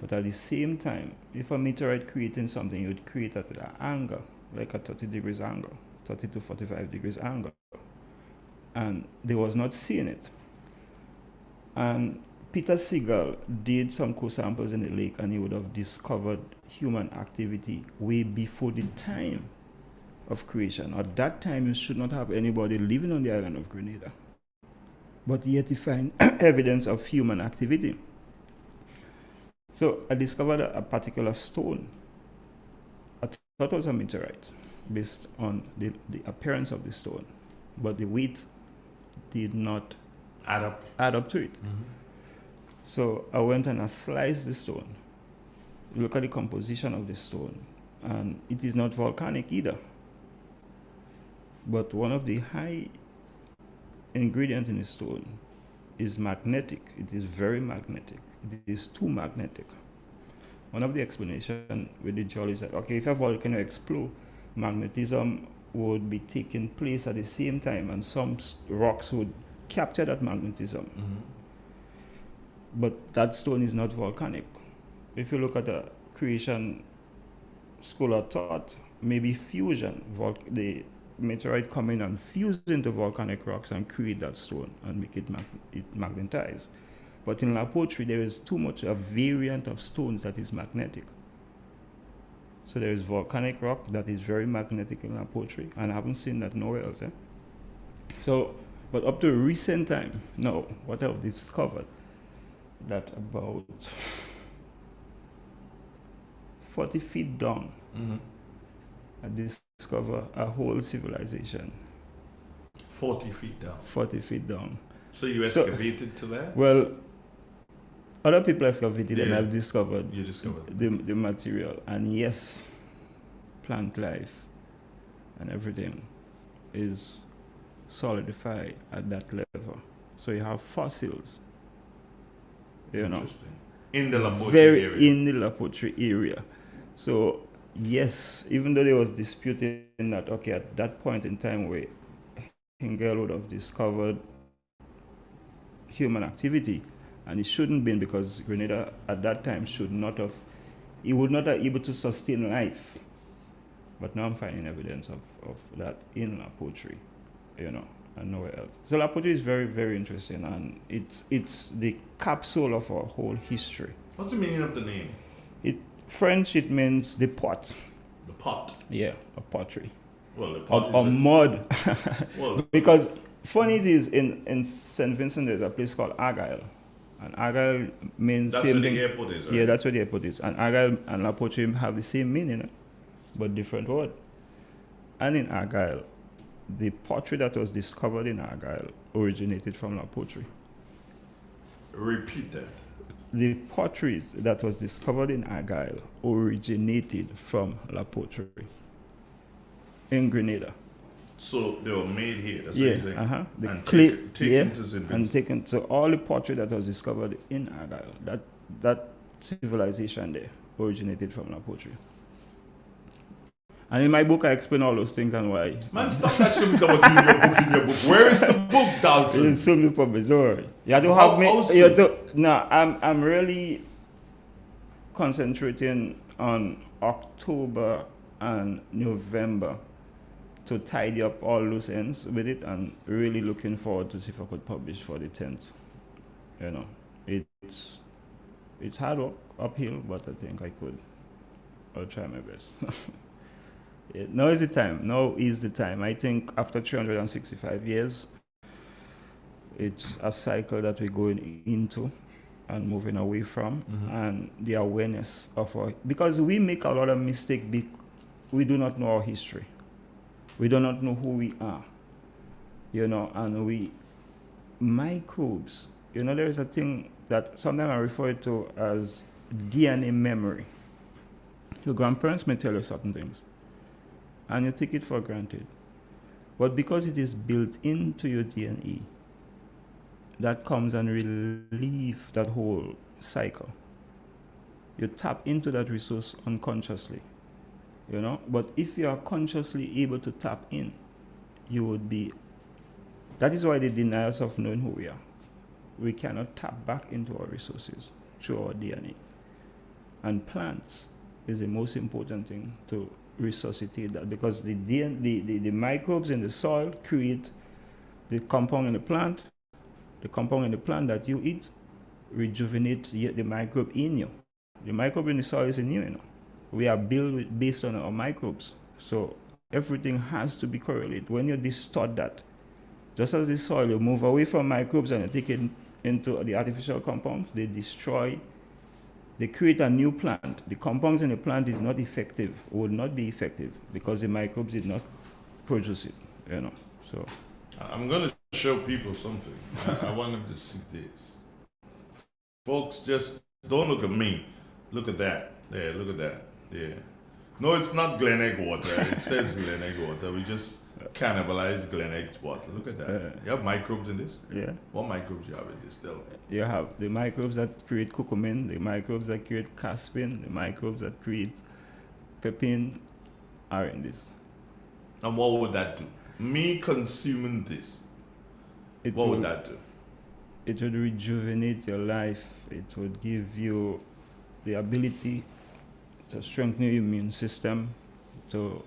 But at the same time, if a meteorite creating something, it would create at an angle, like a 30 degrees angle, 30 to 45 degrees angle. And they was not seeing it. And Peter Segal did some co-samples in the lake, and he would have discovered human activity way before the time of creation. At that time, you should not have anybody living on the island of Grenada. But yet he find evidence of human activity. So I discovered a particular stone. I thought it was a meteorite based on the appearance of the stone, but the weight did not add up to it. Mm-hmm. So I went and I sliced the stone. Look at the composition of the stone, and it is not volcanic either. But one of the high ingredients in the stone is magnetic. It is very magnetic. It is too magnetic. One of the explanations with the geologist is that, okay, if a volcano explodes, magnetism would be taking place at the same time, and some rocks would capture that magnetism. Mm-hmm. But that stone is not volcanic. If you look at the creation school of thought, maybe fusion, the meteorite come in and fuse into volcanic rocks and create that stone and make it magnetize. But in La Poetry, there is too much a variant of stones that is magnetic. So there is volcanic rock that is very magnetic in La Poetry, and I haven't seen that nowhere else. So, but up to recent time, now, what I've discovered, that about 40 feet down, mm-hmm. I discover a whole civilization. 40 feet down? 40 feet down. So you excavated to that? Well, other people excavated, and I've discovered, the material. And yes, plant life and everything is solidified at that level. So you have fossils. Interesting. In the La Poetry area. In the La Poetry area. So yes, even though there was disputing that, okay, at that point in time where Hingel would have discovered human activity, and it shouldn't been, because Grenada at that time should not have, it would not have able to sustain life. But now I'm finding evidence of that in La Poetry, and nowhere else. So La Poetry is very, very interesting, and it's the capsule of our whole history. What's the meaning of the name? French, it means the pot. The pot? Yeah, a pottery. Well, the pot or mud. Well, because funny it is, in St. Vincent there's a place called Argyle. And Argyle means that's same where thing. The airport is, right? Yeah, that's where the airport is. And Argyle and La Poetry have the same meaning, but different word. And in Argyle, the pottery that was discovered in Argyle originated from La Poetry. Repeat that. The potteries that was discovered in Argyle originated from La Poetry in Grenada. So they were made here. That's what you're saying. Uh-huh. And taken to St. Vincent. And taken. So all the pottery that was discovered in Argyle, that civilization there originated from La Poetry. And in my book, I explain all those things and why. Man, stop that showing about in your book. Where is the book, Dalton? It's only provisory. You don't have me. No, I'm really concentrating on October and November to tidy up all loose ends with it, and really looking forward to see if I could publish for the 10th. It's hard work, uphill, but I think I could. I'll try my best. Now is the time. Now is the time. I think after 365 years, it's a cycle that we're going into, and moving away from, and the awareness of because we make a lot of mistakes. We do not know our history. We do not know who we are, and microbes, there is a thing that sometimes I refer to as DNA memory. Your grandparents may tell you certain things, and you take it for granted. But because it is built into your DNA, that comes and relieve that whole cycle. You tap into that resource unconsciously, But if you are consciously able to tap in, you would be. That is why they deny us of knowing who we are. We cannot tap back into our resources through our DNA. And plants is the most important thing to resuscitate that, because the microbes in the soil create the compound in the plant. The compound in the plant that you eat rejuvenates the microbe in you. The microbe in the soil is in you, We are built based on our microbes. So everything has to be correlated. When you distort that, just as the soil, you move away from microbes and you take it into the artificial compounds, they create a new plant. The compounds in the plant is not effective, would not be effective, because the microbes did not produce it, So I'm going to show people something. I want them to see this. Folks, just don't look at me. Look at that. There, look at that. Yeah. No, it's not Glen Egg water. It says Glen Egg water. We just cannibalize Glen Egg water. Look at that. You have microbes in this? Yeah. What microbes you have in this still? You have the microbes that create curcumin, the microbes that create caspin, the microbes that create pepin are in this. And what would that do? Me consuming this, what would that do? It would rejuvenate your life. It would give you the ability to strengthen your immune system, to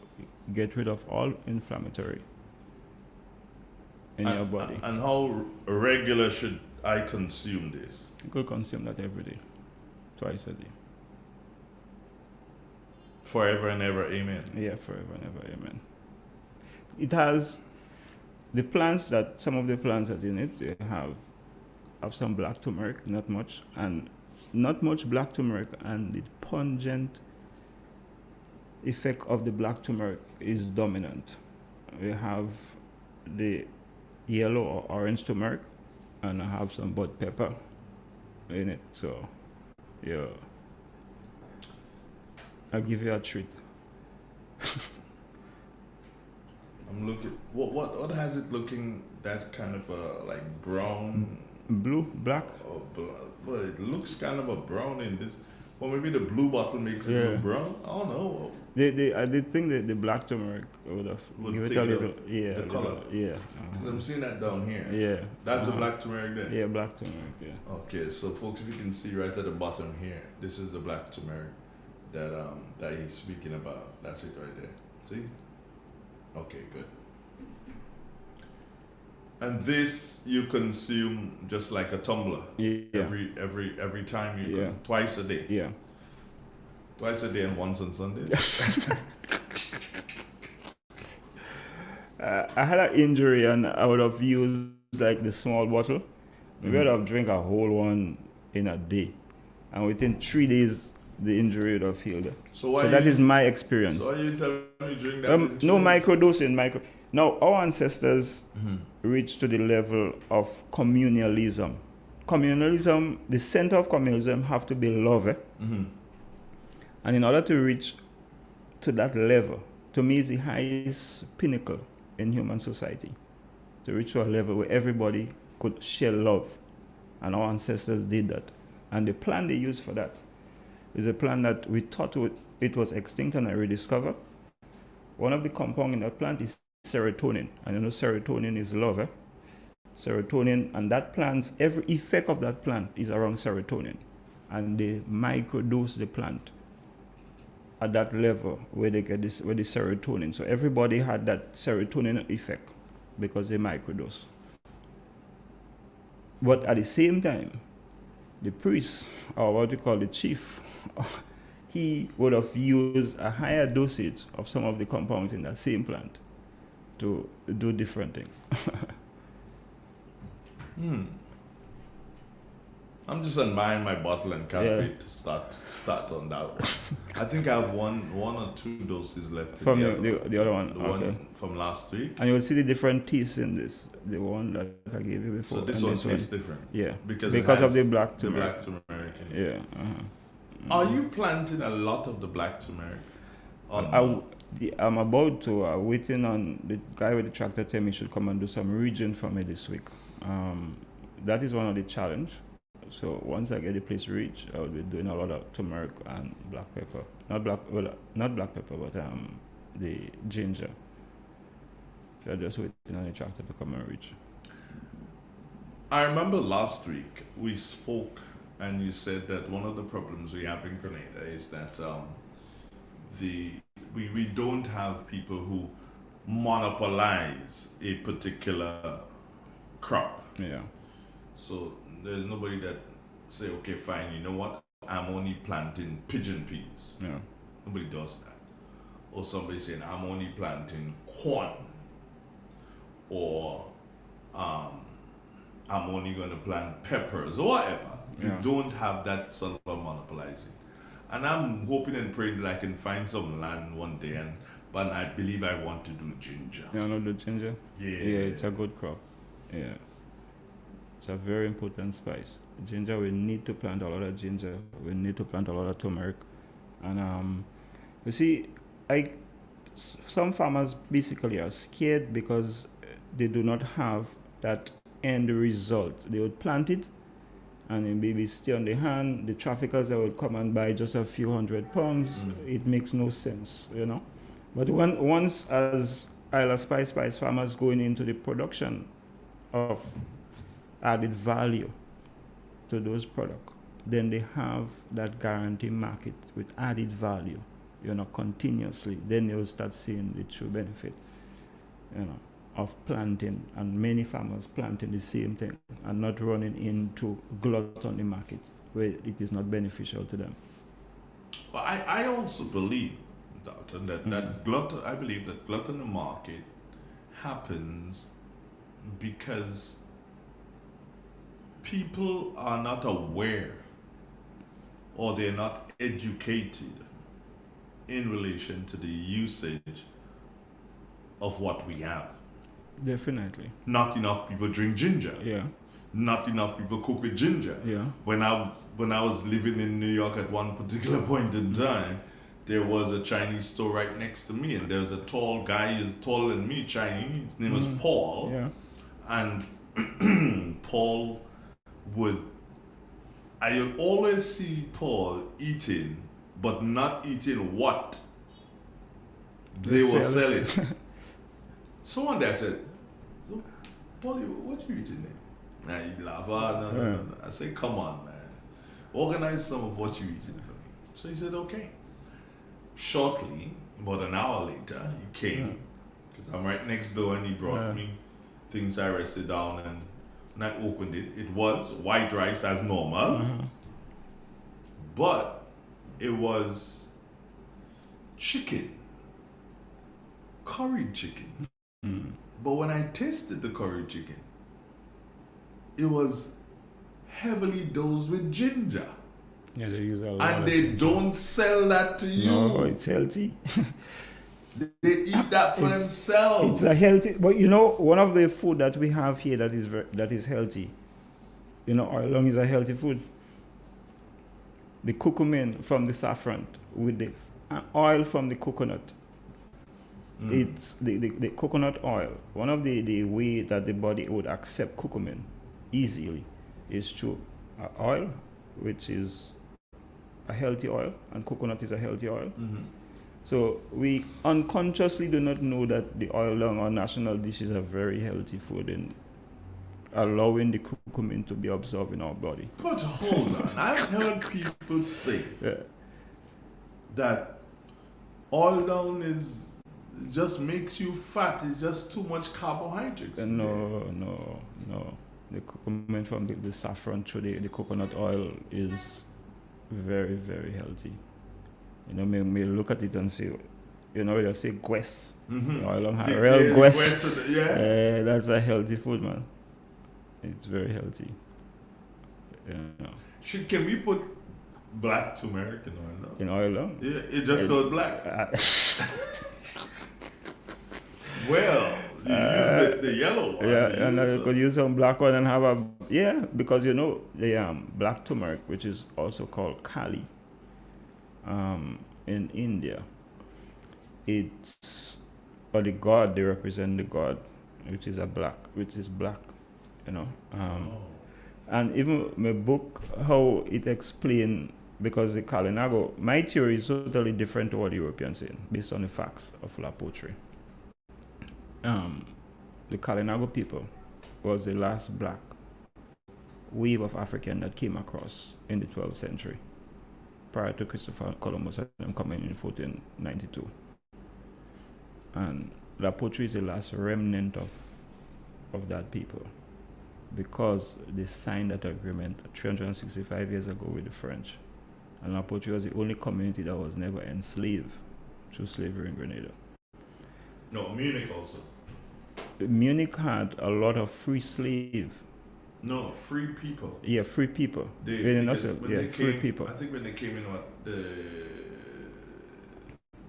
get rid of all inflammatory in your body. And how regular should I consume this? You could consume that every day, twice a day. Forever and ever, amen. Yeah, forever and ever, amen. It has some of the plants that in it, they have some black turmeric, not much black turmeric, and the pungent effect of the black turmeric is dominant. We have the yellow or orange turmeric, and I have some bud pepper in it. So, yeah, I'll give you a treat. I'm looking. What has it looking? That kind of like brown, blue, black. Well, it looks kind of a brown in this. Well, maybe the blue bottle makes it look brown. I don't know. I did think that the black turmeric would give it a little, the color. Yeah. I'm seeing that down here. Yeah. That's the black turmeric there. Yeah, black turmeric. Yeah. Okay, so folks, if you can see right at the bottom here, this is the black turmeric that he's speaking about. That's it right there. See? Okay, good. And this you consume just like a tumbler. Yeah. Every time you twice a day. Yeah. Twice a day and once on Sundays. I had an injury and I would have used like the small bottle. Maybe I'd have drank a whole one in a day, and within 3 days the injury would have healed. So that is my experience. So are you telling me drink that? No microdosing. Now, our ancestors reached to the level of communalism. Communalism, the center of communalism have to be love. And in order to reach to that level, to me, is the highest pinnacle in human society. To reach to a level where everybody could share love. And our ancestors did that. And the plan they used for that is a plan that we thought it was extinct and I rediscovered. One of the compounds in that plant is serotonin. And you know serotonin is love. Serotonin, and that plant's, every effect of that plant is around serotonin. And they microdose the plant at that level where they get this, where the serotonin. So everybody had that serotonin effect because they microdose. But at the same time, the priest, or what we call the chief, he would have used a higher dosage of some of the compounds in that same plant to do different things. I'm just admiring my bottle and can't wait to start on that one. I think I have one or two doses left. From the other one. The okay. one from last week. And you'll see the different tastes in this. The one that I gave you before. So this one tastes different. Yeah. Because of the black turmeric. The black turmeric. Yeah. Are you planting a lot of the black turmeric? I'm about to. Waiting on the guy with the tractor. Tell me he should come and do some region for me this week. That is one of the challenge. So once I get the place reached, I will be doing a lot of turmeric and black pepper. Not black pepper, but the ginger. So I'm just waiting on the tractor to come and reach. I remember last week we spoke, and you said that one of the problems we have in Grenada is that we don't have people who monopolize a particular crop. Yeah. So there's nobody that say, okay, fine, you know what? I'm only planting pigeon peas. Yeah. Nobody does that. Or somebody saying, I'm only planting corn. Or I'm only going to plant peppers or whatever. Yeah. You don't have that sort of monopolizing. And I'm hoping and praying that I can find some land one day, but I believe I want to do ginger. You want to do ginger? Yeah. Yeah, it's a good crop. Yeah. It's a very important spice. Ginger, we need to plant a lot of ginger. We need to plant a lot of turmeric. And you see, some farmers basically are scared because they do not have that end result. They would plant it and it maybe stay on the hand. The traffickers that would come and buy just a few £100, it makes no sense, you know. But once as Isle of Spice farmers going into the production of added value to those products, then they have that guaranteed market with added value, you know, continuously. Then they'll start seeing the true benefit, you know, of planting, and many farmers planting the same thing and not running into glut on the market where it is not beneficial to them. Well, I also believe that glut. I believe that glut on the market happens because people are not aware or they're not educated in relation to the usage of what we have. Definitely. Not enough people drink ginger. Yeah. Not enough people cook with ginger. Yeah. When I was living in New York at one particular point in time, there was a Chinese store right next to me, and there was a tall guy, he's taller than me, Chinese. His name was Paul. Yeah. And Paul I always see Paul eating, but not eating what they were selling. So one day I said, Paul, what are you eating there? And he laughed, no. I said, come on, man. Organize some of what you're eating for me. So he said, okay. Shortly, about an hour later, he came, because I'm right next door, and he brought me things. I rested down, and when I opened it, it was white rice as normal, but it was chicken, curried chicken. But when I tasted the curried chicken, it was heavily dosed with ginger. Yeah, they use a lot. And they don't sell that to you. No, it's healthy. They eat that for themselves. It's a healthy, but you know, one of the food that we have here that is healthy. You know, oil long is a healthy food. The curcumin from the saffron with the oil from the coconut. It's the coconut oil. One of the way that the body would accept curcumin easily is through oil, which is a healthy oil, and coconut is a healthy oil. So we unconsciously do not know that the oil long or national dish is a very healthy food and allowing the curcumin to be absorbed in our body. But hold on, I've heard people say that oil down just makes you fat. It's just too much carbohydrates. No. The curcumin from the saffron through the coconut oil is very, very healthy. You know, may look at it and say, you know, you say guess. Oil on real guess. That's a healthy food, man. It's very healthy. Yeah. Can we put black turmeric in oil now? In oil now? Yeah, it just goes black. Well, you use the yellow one. Yeah, and you could use some black one and have a because you know the black turmeric, which is also called Kali, in India. It's the god, they represent the god, which is black, you know. And even my book, how it explained, because the Kalinago, my theory is totally different to what the Europeans say, based on the facts of La Poterie. The Kalinago people was the last black wave of African that came across in the 12th century, prior to Christopher Columbus and them coming in 1492. And La Poterie is the last remnant of that people, because they signed that agreement 365 years ago with the French. And La Poterie was the only community that was never enslaved through slavery in Grenada. No, Munich also. Munich had a lot of free slaves. No, free people. Yeah, free people. Free people. I think when they came in,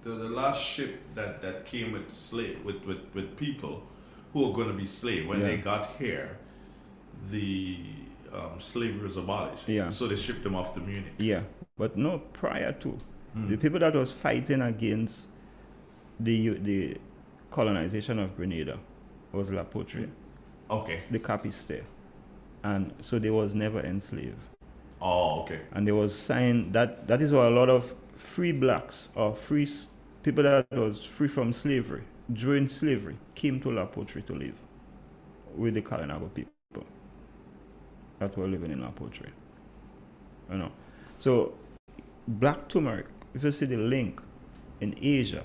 the last ship that came with people who were going to be slaves, when they got here, the slavery was abolished. Yeah. So they shipped them off to Munich. Yeah, but no, prior to the people that was fighting against the colonization of Grenada was La Poterie. Okay. The Capiste. And so they was never enslaved. Oh, okay. And there was signed that is why a lot of free blacks or free people that was free from slavery during slavery came to La Poterie to live with the Kalinago people that were living in La Poterie. You know. So black turmeric, if you see the link in Asia,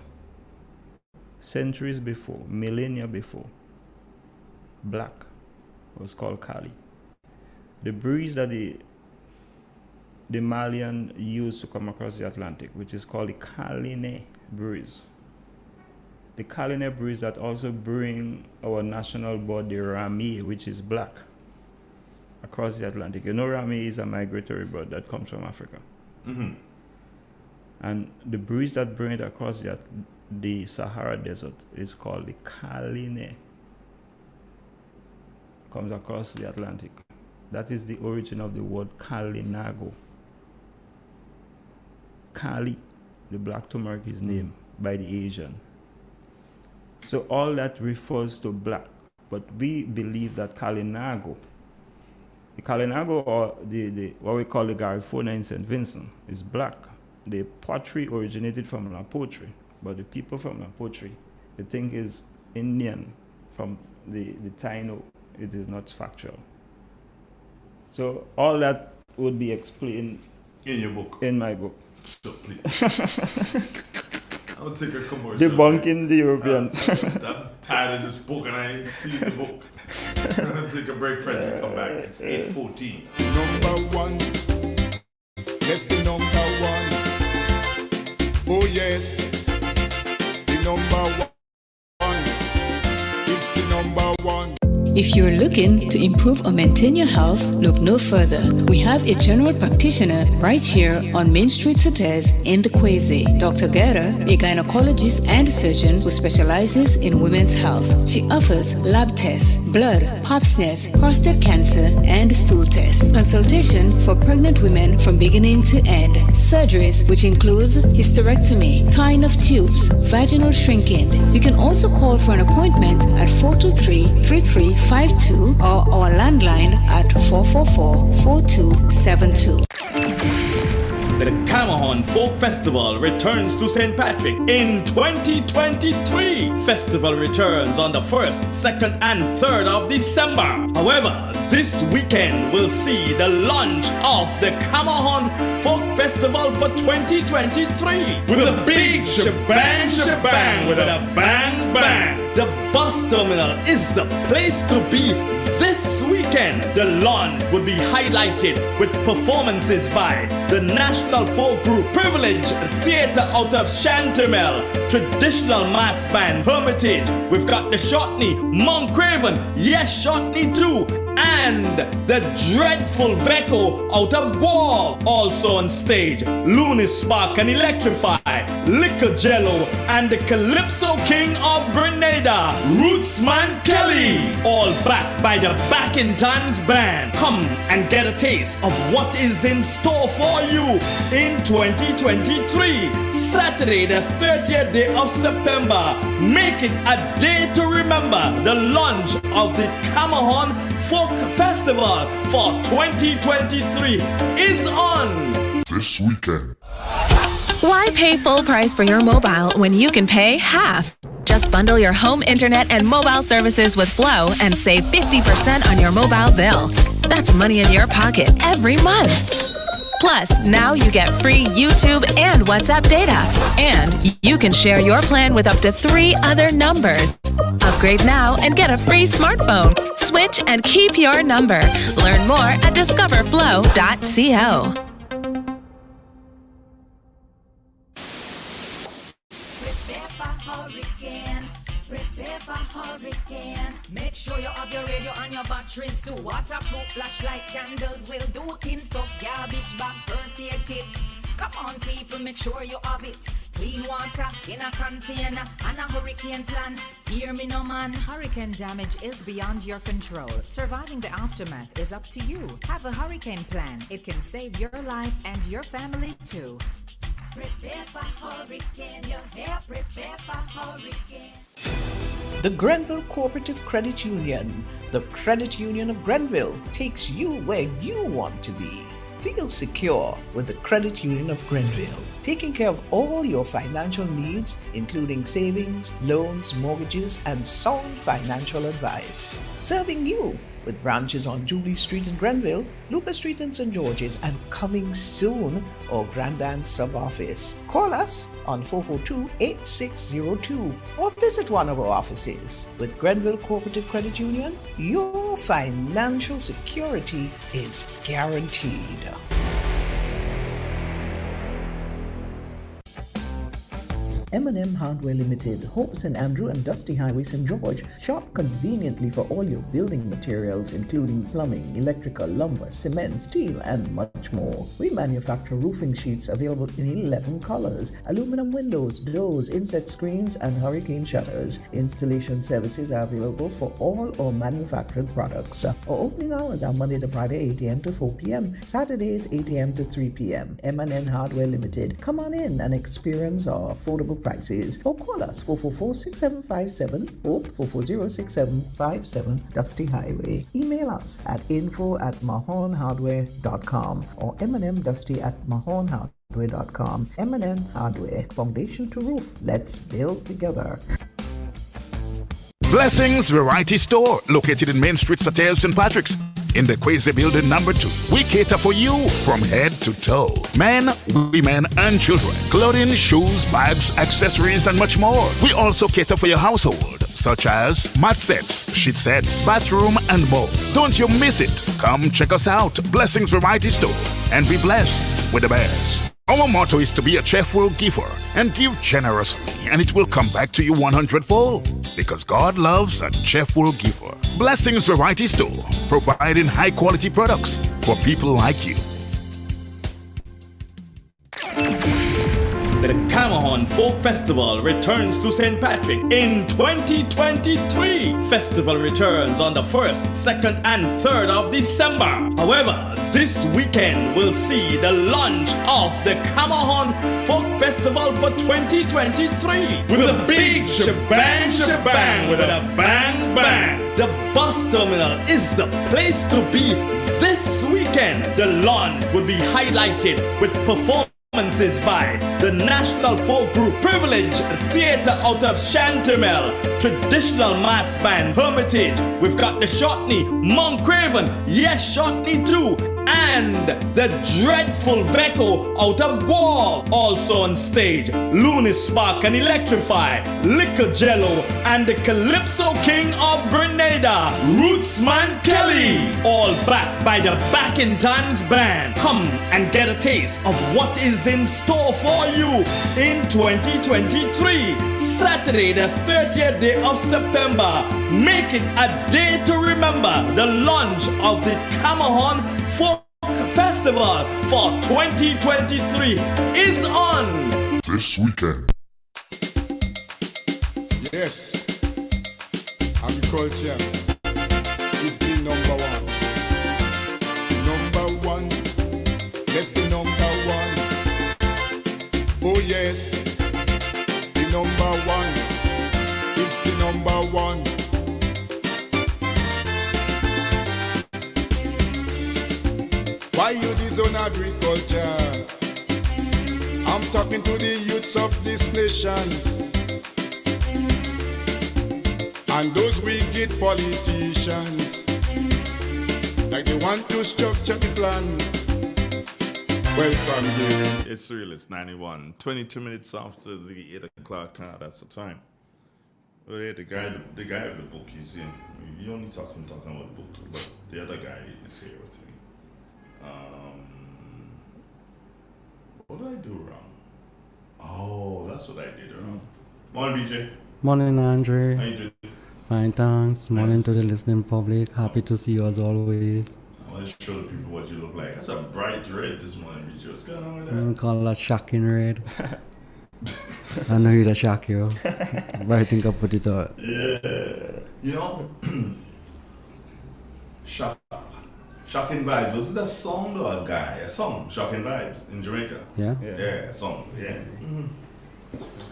centuries before, millennia before, black was called Kali. The breeze that the Malian used to come across the Atlantic, which is called the Kaline breeze. The Kaline breeze that also bring our national bird, the Rami, which is black, across the Atlantic. You know, Rami is a migratory bird that comes from Africa. Mm-hmm. And the breeze that bring it across the Sahara Desert is called the Kaline. Comes across the Atlantic. That is the origin of the word Kalinago. Kali, the black turmeric, is named by the Asian. So all that refers to black, but we believe that Kalinago, the Kalinago, or the what we call the Garifuna in St. Vincent, is black. The pottery originated from La Poterie, but the people from La Poterie, they think is Indian from the Taino. It is not factual. So all that would be explained in your book. In my book. So please. I'll take a commercial. Debunking the Europeans. I'm tired of this book and I ain't seen the book. I'll take a break, friends, and come back. It's 8:14. Number one. Yes, the number one. Oh yes. The number one. It's the number one. If you're looking to improve or maintain your health, look no further. We have a general practitioner right here on Main Street Sates in the Kwezi. Dr. Guerra, a gynecologist and surgeon who specializes in women's health. She offers lab tests, blood, pap smears, prostate cancer, and stool tests. Consultation for pregnant women from beginning to end. Surgeries, which includes hysterectomy, tying of tubes, vaginal shrinking. You can also call for an appointment at 423-3352 or our landline at 444-4272. The Camahon Folk Festival returns to St. Patrick in 2023. Festival returns on the 1st, 2nd, and 3rd of December. However, this weekend will see the launch of the Camahon Folk Festival for 2023 with a big shebang with a bang bang. The bus terminal is the place to be this weekend. The launch will be highlighted with performances by the national folk group Privilege Theatre out of Chantermel, traditional mass band Hermitage. We've got the Shotney, Mount Craven, yes, Shotney too, and the dreadful Veko out of Guav. Also on stage, Looney Spark and Electrify, Liquor Jello, and the Calypso King of Grenada, Rootsman Kelly, all backed by the Backingtons Band. Come and get a taste of what is in store for you in 2023. Saturday, the 30th day of September. Make it a day to remember. The launch of the Camahon Folk Festival for 2023 is on this weekend. Why pay full price for your mobile when you can pay half? Just bundle your home internet and mobile services with Glow and save 50% on your mobile bill. That's money in your pocket every month. Plus, now you get free YouTube and WhatsApp data. And you can share your plan with up to 3 other numbers. Upgrade now and get a free smartphone. Switch and keep your number. Learn more at discoverflow.co. Make sure you have your radio and your batteries too. Waterproof flashlight candles will do. Tin stuff, garbage bag, first aid kit. Come on people, make sure you have it. Clean water in a container and a hurricane plan. Hear me no man. Hurricane damage is beyond your control. Surviving the aftermath is up to you. Have a hurricane plan. It can save your life and your family too. Prepare for hurricane, your hair prepare for hurricane. The Grenville Cooperative Credit Union, the credit union of Grenville, takes you where you want to be. Feel secure with the Credit Union of Grenville, taking care of all your financial needs, including savings, loans, mortgages, and sound financial advice. Serving you with branches on Jubilee Street in Grenville, Lucas Street in St. George's, and coming soon, our Grandstand sub-office. Call us on 442-8602 or visit one of our offices. With Grenville Cooperative Credit Union, your financial security is guaranteed. M&M Hardware Limited, Hope St. Andrew and Dusty Highway St. George. Shop conveniently for all your building materials including plumbing, electrical, lumber, cement, steel and much more. We manufacture roofing sheets available in 11 colors, aluminum windows, doors, inset screens and hurricane shutters. Installation services are available for all our manufactured products. Our opening hours are Monday to Friday 8 a.m. to 4 p.m., Saturdays 8 a.m. to 3 p.m. M&M Hardware Limited. Come on in and experience our affordable prices or call us 444-6757 or 440-6757 Dusty Highway. Email us at info@mahonhardware.com or mnmdusty@mahonhardware.com. M&M Hardware, foundation to roof. Let's build together. Blessings Variety Store, located in Main Street, Satire, St. Patrick's. In the Quasi Building number 2, we cater for you from head to toe. Men, women, and children. Clothing, shoes, bags, accessories, and much more. We also cater for your household, such as mat sets, sheet sets, bathroom, and more. Don't you miss it. Come check us out, Blessings Variety Store, and be blessed with the best. Our motto is to be a cheerful giver and give generously, and it will come back to you 100-fold, because God loves a cheerful giver. Blessings Variety Store, providing high-quality products for people like you. The Camahon Folk Festival returns to St. Patrick in 2023. Festival returns on the 1st, 2nd, and 3rd of December. However, this weekend will see the launch of the Camahon Folk Festival for 2023 with a big shebang with a bang bang. The bus terminal is the place to be this weekend. The launch will be highlighted with performances by the national folk group Privilege Theatre out of Chantermel, traditional mass band Hermitage. We've got the Shotney, Mount Craven, yes, Shotney too, and the dreadful Veko out of Guelph. Also on stage, Looney Spark and Electrify, Lickle Jello, and the Calypso King of Grenada, Rootsman Kelly. All backed by the Back in Times Band. Come and get a taste of what is in store for you in 2023. Saturday, the 30th day of September. Make it a day to remember. The launch of the Camahon Folk Festival for 2023 is on this weekend. Yes, agriculture is the number one. Number one, yes, the number one. Oh yes, the number one. It's the number one. Why you disown agriculture? I'm talking to the youths of this nation and those wicked politicians, like they want to structure the plan. Well, from here, it's real. It's 91. 22 minutes after the 8 o'clock. That's the time. Oh, yeah, the guy of the book is here. You only talking about the book, but the other guy is here with me. What did I do wrong? Oh, that's what I did wrong. Morning, BJ. Morning, Andre. How you doing? Fine, thanks. Morning to the listening public. Happy to see you as always. I want to show the people what you look like. That's a bright red this morning, BJ. What's going on with that? Call that shocking red. I know you'd shock you. But I think I'll put it out. Yeah. You know, Shocking Vibes. Was it a song or a guy? A song, Shocking Vibes, in Jamaica. Yeah? Yeah, a song. Yeah. Mm-hmm.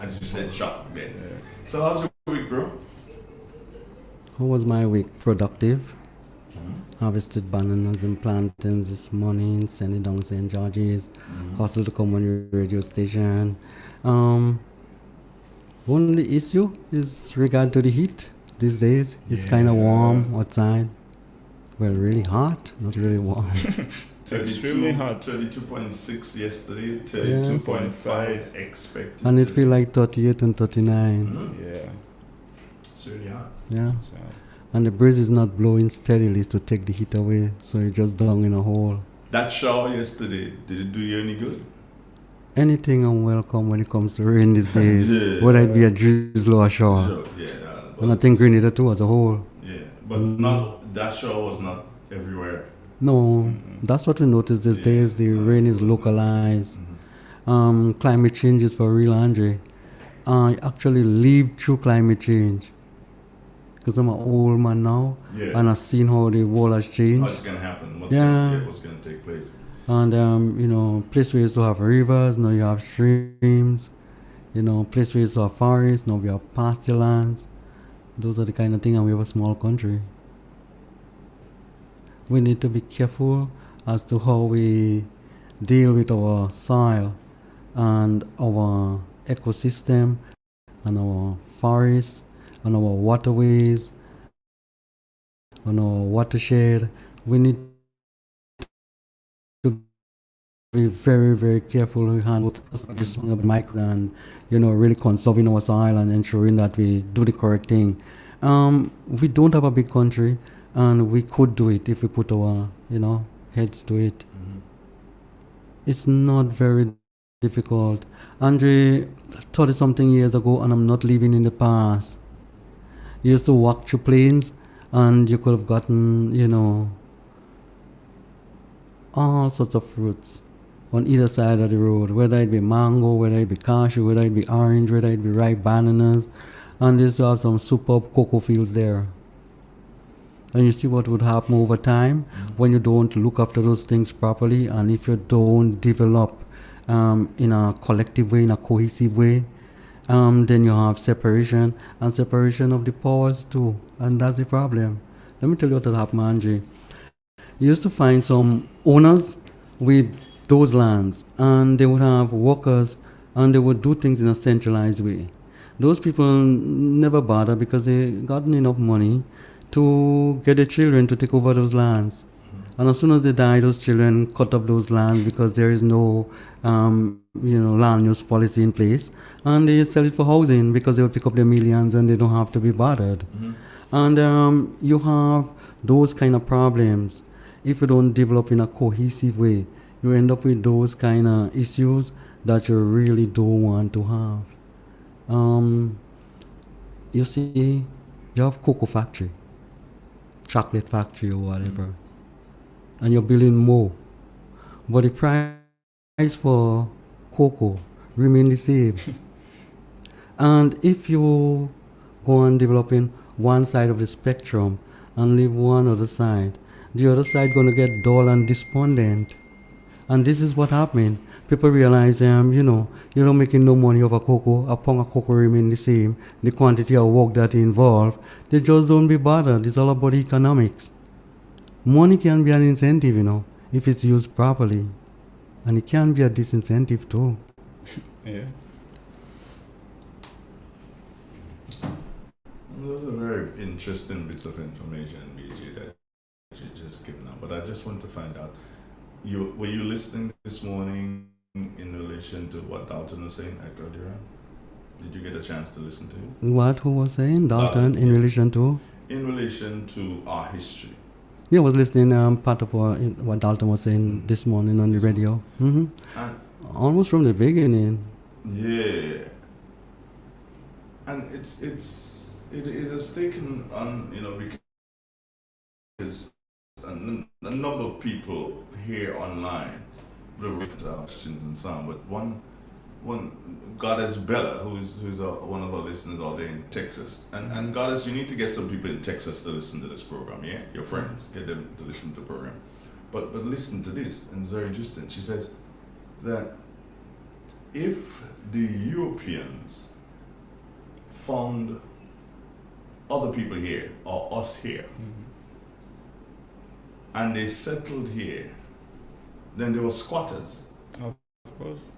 As you said, shock then. Yeah. So how's your week, bro? How was my week? Productive. Harvested bananas and plantains this morning, sent it down St. George's. Hustle to come on your radio station. Only issue is regard to the heat these days. It's kind of warm outside. Well, really hot, not really warm. 32.6 yesterday, 32.5 expected. And it feels like 38 and 39. Yeah. It's really hot. Yeah. And the breeze is not blowing steadily to take the heat away, so you're just down in a hole. That shower yesterday, did it do you any good? Anything I'm welcome when it comes to rain these days, whether it be a drizzle or a shower. And I think Grenada too as a whole. Yeah, but not that shower was not everywhere. No, that's what we noticed these days. The rain is localized. Climate change is for real, Andre. I actually live through climate change. Because I'm an old man now, and I've seen how the world has changed. What's going to happen? What's going to take place? And, place where you used to have rivers, now you have streams. Place where you used to have forests, now we have pasture lands. Those are the kind of things, and we have a small country. We need to be careful as to how we deal with our soil and our ecosystem and our forests and our waterways and our watershed. We need to be very, very careful with handle this micro and really conserving our soil and ensuring that we do the correct thing. We don't have a big country, and we could do it if we put our heads to it. It's not very difficult. Andre, 30-something years ago, and I'm not living in the past. You used to walk through plains, and you could have gotten, all sorts of fruits on either side of the road, whether it be mango, whether it be cashew, whether it be orange, whether it be ripe bananas, and they used to have some superb cocoa fields there. And you see what would happen over time when you don't look after those things properly, and if you don't develop in a collective way, in a cohesive way, then you have separation, and separation of the powers too, and that's the problem. Let me tell you what had happened, Andre. You used to find some owners with those lands, and they would have workers, and they would do things in a centralized way. Those people never bother because they gotten enough money to get their children to take over those lands. And as soon as they die, those children cut up those lands because there is no, land use policy in place. And they sell it for housing because they will pick up their millions and they don't have to be bothered. And you have those kind of problems. If you don't develop in a cohesive way, you end up with those kind of issues that you really don't want to have. You see, you have cocoa factory, chocolate factory or whatever, and you're building more. But the price for cocoa remain the same. And if you go on developing one side of the spectrum and leave one other side, the other side going to get dull and despondent. And this is what happened. People realize, you're not making no money off a cocoa. A pound of cocoa remain the same. The quantity of work that involved, they just don't be bothered. It's all about economics. Money can be an incentive, if it's used properly. And it can be a disincentive too. Yeah. Those are very interesting bits of information, BG, that you just given out. But I just want to find out, were you listening this morning in relation to what Dalton was saying at Godiran? Did you get a chance to listen to it? What? Who was saying? Dalton, in relation to? In relation to our history. Yeah, I was listening part of what Dalton was saying this morning on the radio. Almost from the beginning. Yeah. And it has taken on, because a number of people here online have written questions and so on, but one Goddess Bella, who's one of our listeners out there in Texas, and Goddess, you need to get some people in Texas to listen to this program, yeah? Your friends, get them to listen to the program. But listen to this, and it's very interesting. She says that if the Europeans found other people here, or us here, and they settled here, then they were squatters. Of course.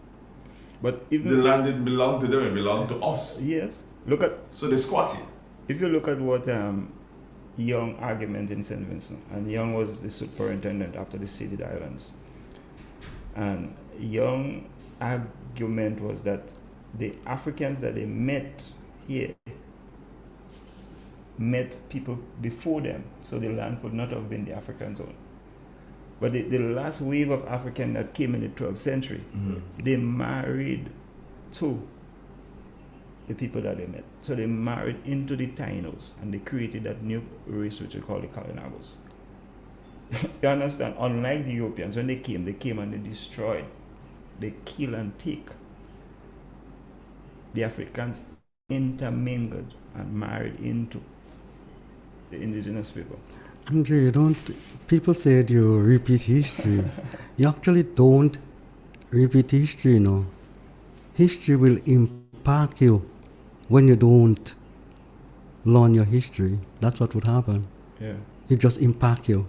But the land didn't belong to them, it belonged to us. Yes. So they squatted. If you look at what Young argument in St. Vincent, and Young was the superintendent after the ceded islands, and Young argument was that the Africans that they met here met people before them, so the land could not have been the African zone. But the last wave of African that came in the 12th century, they married to the people that they met. So they married into the Tainos, and they created that new race which we call the Kalinagos. You understand? Unlike the Europeans, when they came and they destroyed, they kill and take. The Africans intermingled and married into the indigenous people. Andre, people said you repeat history. You actually don't repeat history, History will impact you when you don't learn your history. That's what would happen. Yeah. It just impact you.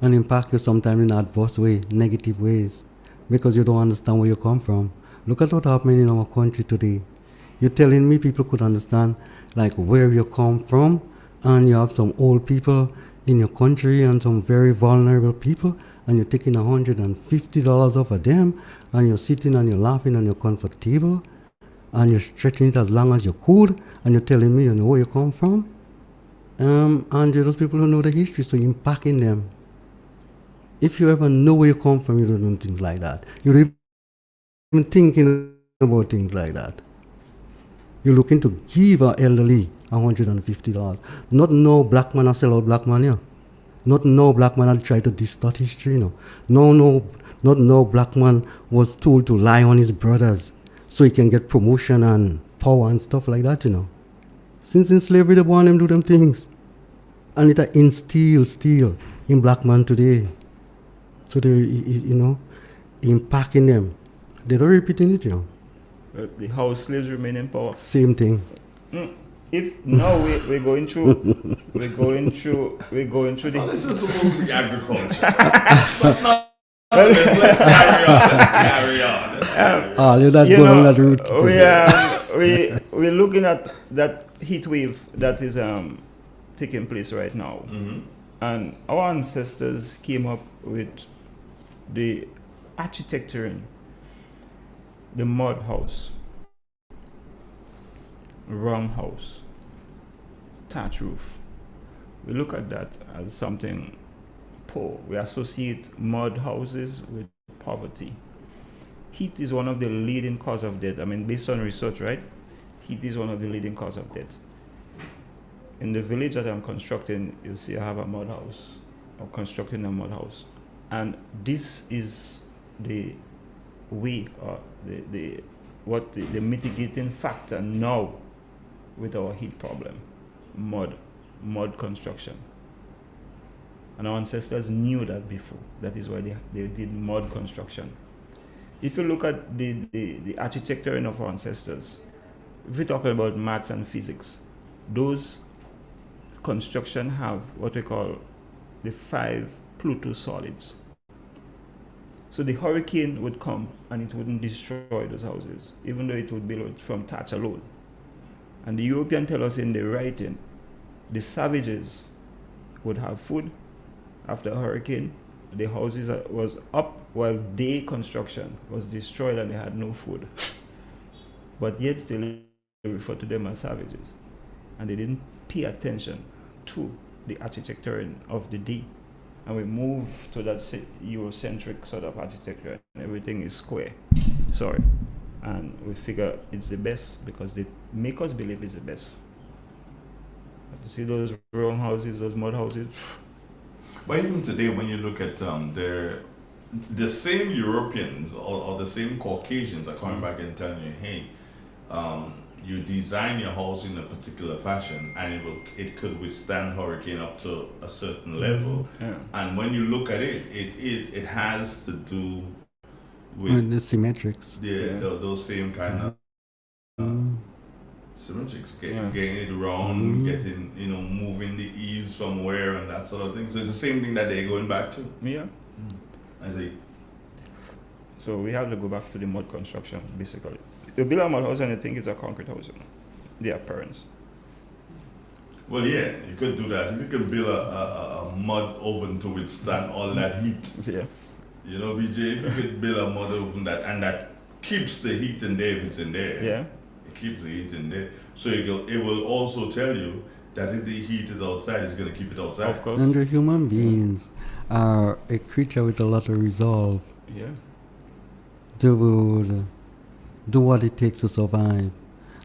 And impact you sometimes in adverse way, negative ways, because you don't understand where you come from. Look at what happened in our country today. You're telling me people could understand where you come from, and you have some old people in your country and some very vulnerable people, and you're taking $150 off of them, and you're sitting and you're laughing and you're comfortable, and you're stretching it as long as you could, and you're telling me you know where you come from. And those people who know the history, so you're impacting them. If you ever know where you come from, you don't do things like that. You don't even thinking about things like that. You're looking to give an elderly $150. Not no black man a sell out black man, yeah. Not no black man a try to distort history, Not no black man was told to lie on his brothers so he can get promotion and power and stuff like that, Since in slavery, they want them do them things. And it instill in black man today. So they, impacting them. They don't repeating it, The house slaves remain in power. Same thing. If now we're going through the. This is supposed to be agriculture. But let's carry on. You're not going on that route. We're looking at that heat wave that is taking place right now. And our ancestors came up with the architecturing, the mud house, wrong house, thatch roof. We look at that as something poor. We associate mud houses with poverty. Heat is one of the leading cause of death. I mean, based on research, right? Heat is one of the leading cause of death. In the village that I'm constructing, you'll see I have a mud house. I'm constructing a mud house. And this is the way, or the mitigating factor now with our heat problem. Mud construction. And our ancestors knew that before. That is why they did mud construction. If you look at the architecture of our ancestors, if we're talking about maths and physics, those construction have what we call the 5 Pluto solids. So the hurricane would come and it wouldn't destroy those houses, even though it would build from thatch alone. And the European tell us in the writing, the savages would have food after a hurricane. The houses was up while their construction was destroyed and they had no food. But yet still they refer to them as savages. And they didn't pay attention to the architecturing of the day. And we move to that Eurocentric sort of architecture and everything is square. Sorry. And we figure it's the best because they make us believe it's the best. But you see those round houses, those mud houses. But even today, when you look at the same Europeans or the same Caucasians are coming back and telling you, hey, you design your house in a particular fashion and it could withstand hurricane up to a certain level. Yeah. And when you look at it has to do with the symmetrics. Those same kind of symmetrics, getting it round, getting, moving the eaves from where and that sort of thing. So it's the same thing that they're going back to. Yeah. I see. So we have to go back to the mud construction, basically. You build a mud house and you think it's a concrete house, the appearance. Well, yeah, you could do that. You can build a mud oven to withstand all that heat. Yeah. You know, BJ, if you could build a mud oven that keeps the heat in there if it's in there. Yeah. It keeps the heat in there. So it will also tell you that if the heat is outside, it's going to keep it outside. Of course. And the human beings are a creature with a lot of resolve. Yeah. To do what it takes to survive.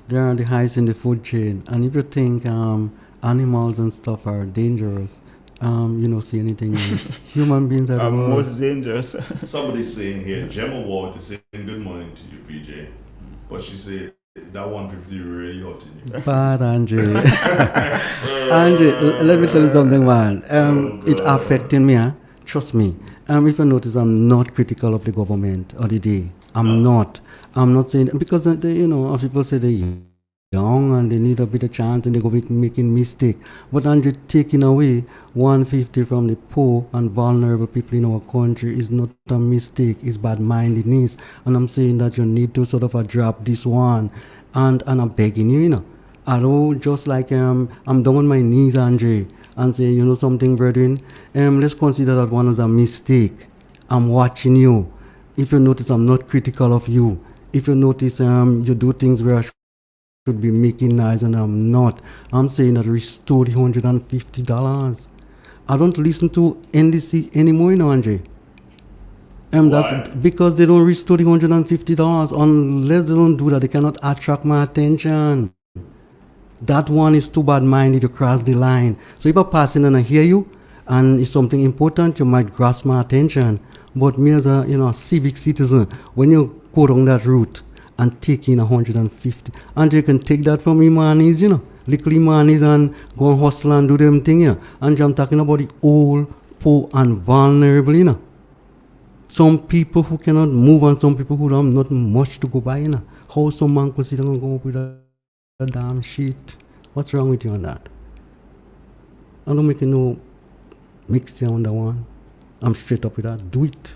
They are the highest in the food chain. And if you think animals and stuff are dangerous, you don't see anything in it. Human beings are the most dangerous. Somebody's saying here, Gemma Ward is saying good morning to you, PJ. But she said that 150 really hot in you. Bad, Andre. Andre, let me tell you something, man. It affecting me, trust me. If you notice, I'm not critical of the government or the day. I'm not saying, because people say they're young and they need a bit of chance and they go making mistake. But Andre, taking away 150 from the poor and vulnerable people in our country is not a mistake, it's bad-mindedness. And I'm saying that you need to sort of drop this one. And I'm begging you, I don't just like I'm down on my knees, Andre, and saying, something, brethren, let's consider that one as a mistake. I'm watching you. If you notice, I'm not critical of you. If you notice, you do things where I should be making nice and I'm not. I'm saying that restore the $150. I don't listen to NDC anymore, Andre. That's because they don't restore the $150. Unless they don't do that, they cannot attract my attention. That one is too bad-minded to cross the line. So if I pass in and I hear you, and it's something important, you might grasp my attention. But me as a civic citizen, when you go down that route and take in 150, and you can take that from Imanis, little Imanis, and go and hustle and do them thing, And I'm talking about the old, poor, and vulnerable, Some people who cannot move and some people who don't have not much to go by, How some man could sit down and go up with a damn shit? What's wrong with you on that? I don't make no mixture on that one. I'm straight up with that. Do it.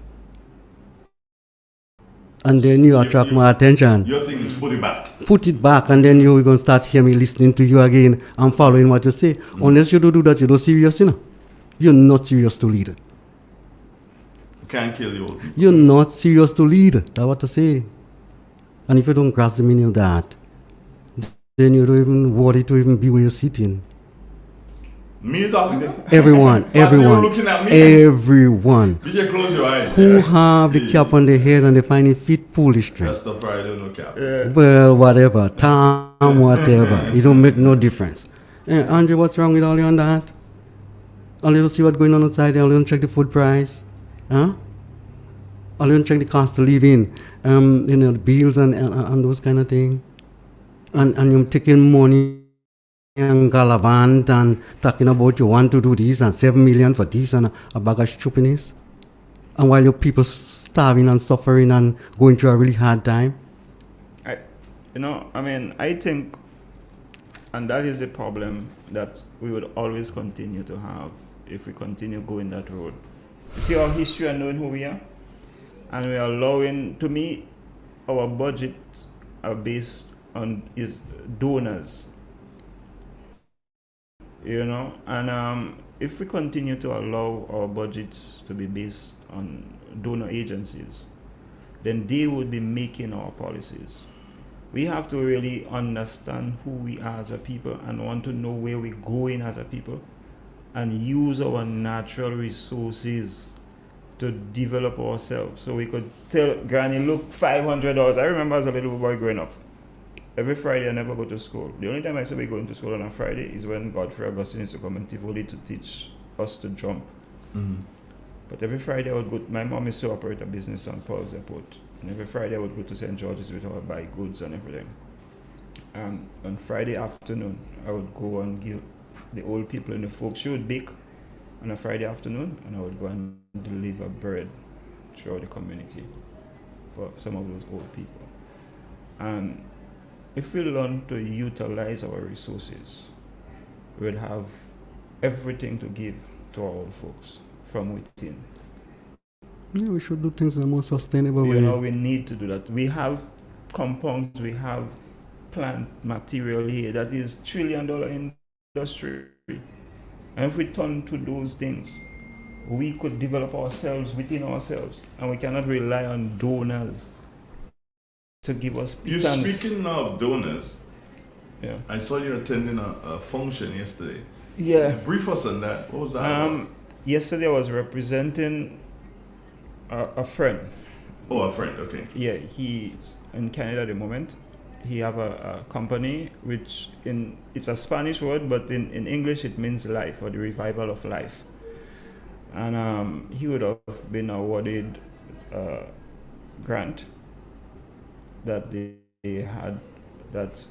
And then you attract my attention. Your thing is put it back. Put it back, and then you're going to start hearing me listening to you again and following what you say. Unless you don't do that, you're not serious, You're not serious to lead. Can't kill the old people. You're not serious to lead. That's what I say. And if you don't grasp the meaning of that, then you don't even worthy to even be where you're sitting. Me talking to Everyone. looking at me. Everyone. DJ, close your eyes. Who have the cap on their head and they find it fit, pull the string. That's the Friday, no cap. Well, whatever. Time, whatever. It don't make no difference. Andre, what's wrong with all you on that? All you see what's going on outside there. All you check the food price. Huh? All you check the cost of living. The bills and those kind of things. And you're taking money and galavant and talking about you want to do this and 7 million for this and a bag of stupidness. And while your people starving and suffering and going through a really hard time. I think, and that is a problem that we would always continue to have if we continue going that road. You see our history and knowing who we are, and we are allowing, to me, our budgets are based on is donors. And if we continue to allow our budgets to be based on donor agencies, then they would be making our policies. We have to really understand who we are as a people and want to know where we're going as a people and use our natural resources to develop ourselves. So we could tell Granny, look, $500. I remember as a little boy growing up, every Friday I never go to school. The only time I said we're going to school on a Friday is when Godfrey Augustine used to come in Tivoli to teach us to jump. Mm-hmm. But every Friday I would go, my mom used to operate a business on Paul's Airport. And every Friday I would go to St. George's with her, buy goods and everything. And on Friday afternoon, I would go and give the old people in the folk. She would bake on a Friday afternoon, and I would go and deliver bread throughout the community for some of those old people. And if we learn to utilize our resources, we'd have everything to give to our old folks from within. Yeah, we should do things in a more sustainable way. We need to do that. We have compounds, we have plant material here that is $1 trillion industry. And if we turn to those things, we could develop ourselves within ourselves, and we cannot rely on donors to give us pittance. You're speaking of donors. Yeah. I saw you attending a function yesterday. Yeah. Brief us on that. What was that about? Yesterday I was representing a friend. Oh, a friend, okay. Yeah, he's in Canada at the moment. He have a company which it's a Spanish word, but in English it means life, or the revival of life. And he would have been awarded a grant that they had, that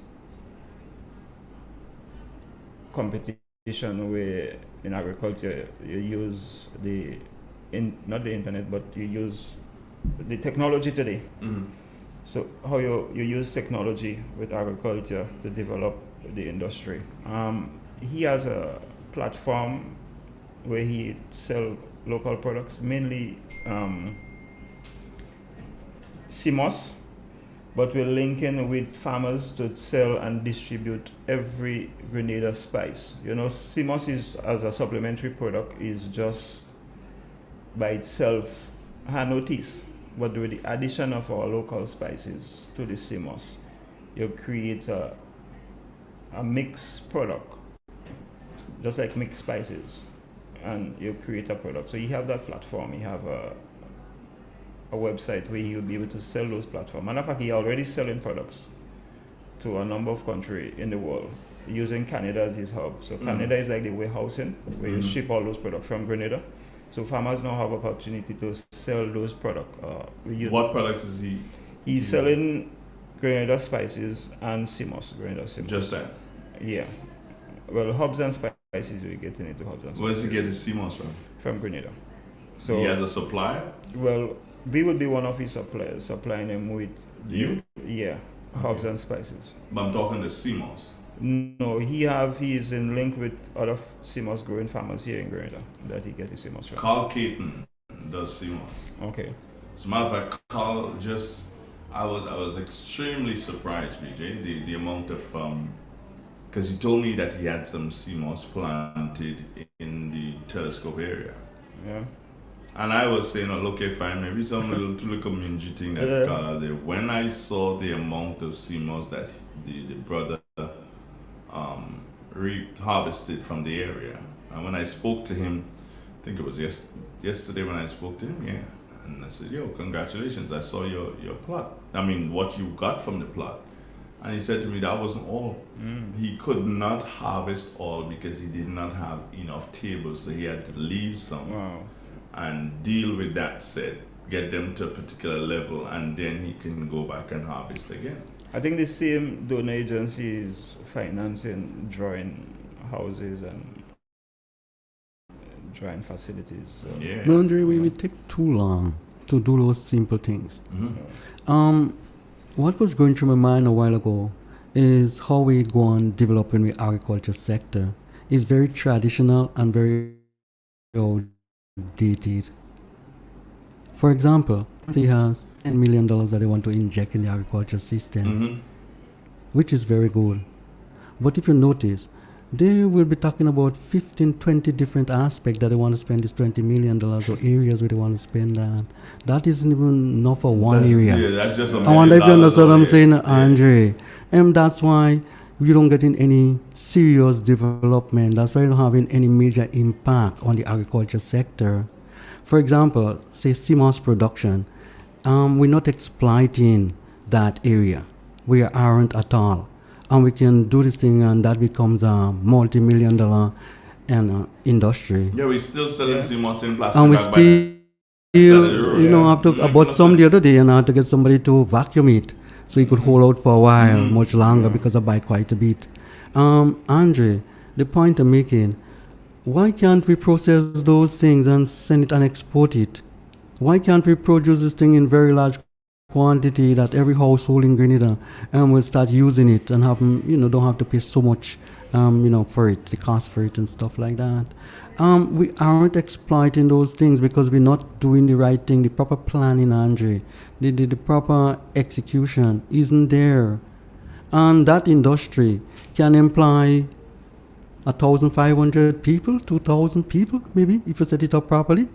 competition where in agriculture you use not the internet, but you use the technology today. Mm-hmm. So how you use technology with agriculture to develop the industry. He has a platform where he sell local products, mainly CMOS, but we're linking with farmers to sell and distribute every Grenada spice. CMOS is, as a supplementary product, is just by itself had no taste. But with the addition of our local spices to the CMOS, you create a mixed product, just like mixed spices, and you create a product. So you have that platform, you have a website where you'll be able to sell those platforms. Matter of fact, you're already selling products to a number of countries in the world using Canada as his hub. So Canada is like the warehousing where you ship all those products from Grenada. So farmers now have opportunity to sell those products. What products is he? He's selling Grenada spices and Grenada CMOS. Just that? Yeah. Well, herbs and spices, we're getting into herbs and spices. Where does he get his CMOS from? From Grenada. So he has a supplier? Well, we would be one of his suppliers, supplying him with... You? Yeah, herbs and spices. But I'm talking the CMOS. No, he is in link with other CMOS growing farmers here in Grenada that he gets his CMOS from. Carl Caton does CMOS. Okay. As a matter of fact, Carl I was extremely surprised, BJ, the amount of because he told me that he had some CMOS planted in the telescope area. Yeah. And I was saying, oh, okay, fine, maybe some little mingy thing that got there. When I saw the amount of CMOS that the brother harvested from the area, and when I spoke to him, I think it was yesterday when I spoke to him, yeah. And I said, yo, congratulations, I saw your plot. I mean, what you got from the plot. And he said to me that wasn't all. He could not harvest all because he did not have enough tables, so he had to leave some and deal with that set, get them to a particular level, and then he can go back and harvest again. I think the same donor agency is financing drawing houses and drawing facilities. So. Yeah. No, Andre, we will take too long to do those simple things. What was going through my mind a while ago is how we go on developing the agriculture sector. It's very traditional and very outdated. For example, they have $10 million that they want to inject in the agriculture system, which is very good. But if you notice, they will be talking about 15, 20 different aspects that they want to spend this $20 million or areas where they want to spend that. That isn't even enough for one area. Yeah, that's just I wonder if you understand what I'm saying, Andre. And that's why you don't get in any serious development. That's why you're not having any major impact on the agriculture sector. For example, say CMOS production. We're not exploiting that area. We aren't at all. And we can do this thing, and that becomes a multi-million-dollar industry. Yeah, we're still selling CMOS in plastic. And we still, have to. I bought some the other day, and I had to get somebody to vacuum it so it could hold out for a while, much longer, because I buy quite a bit. Andre, the point I'm making, why can't we process those things and send it and export it? Why can't we produce this thing in very large quantity that every household in Grenada will start using it and have, don't have to pay so much, for it, the cost for it and stuff like that. We aren't exploiting those things because we're not doing the right thing, the proper planning, Andre. The proper execution isn't there. And that industry can employ 1,500 people, 2,000 people, maybe, if you set it up properly.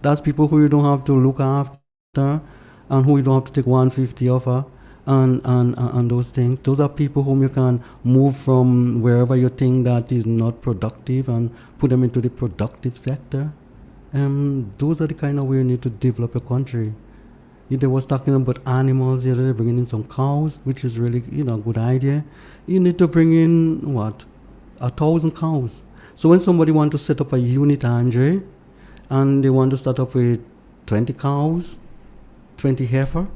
That's people who you don't have to look after, and who you don't have to take 150 offer and those things. Those are people whom you can move from wherever you think that is not productive and put them into the productive sector. Those are the kind of way you need to develop a country. They was talking about animals the other day, bringing in some cows, which is really, a good idea. You need to bring in, 1,000 cows. So when somebody want to set up a unit, Andre, and they want to start up with 20 cows, 20 heifer,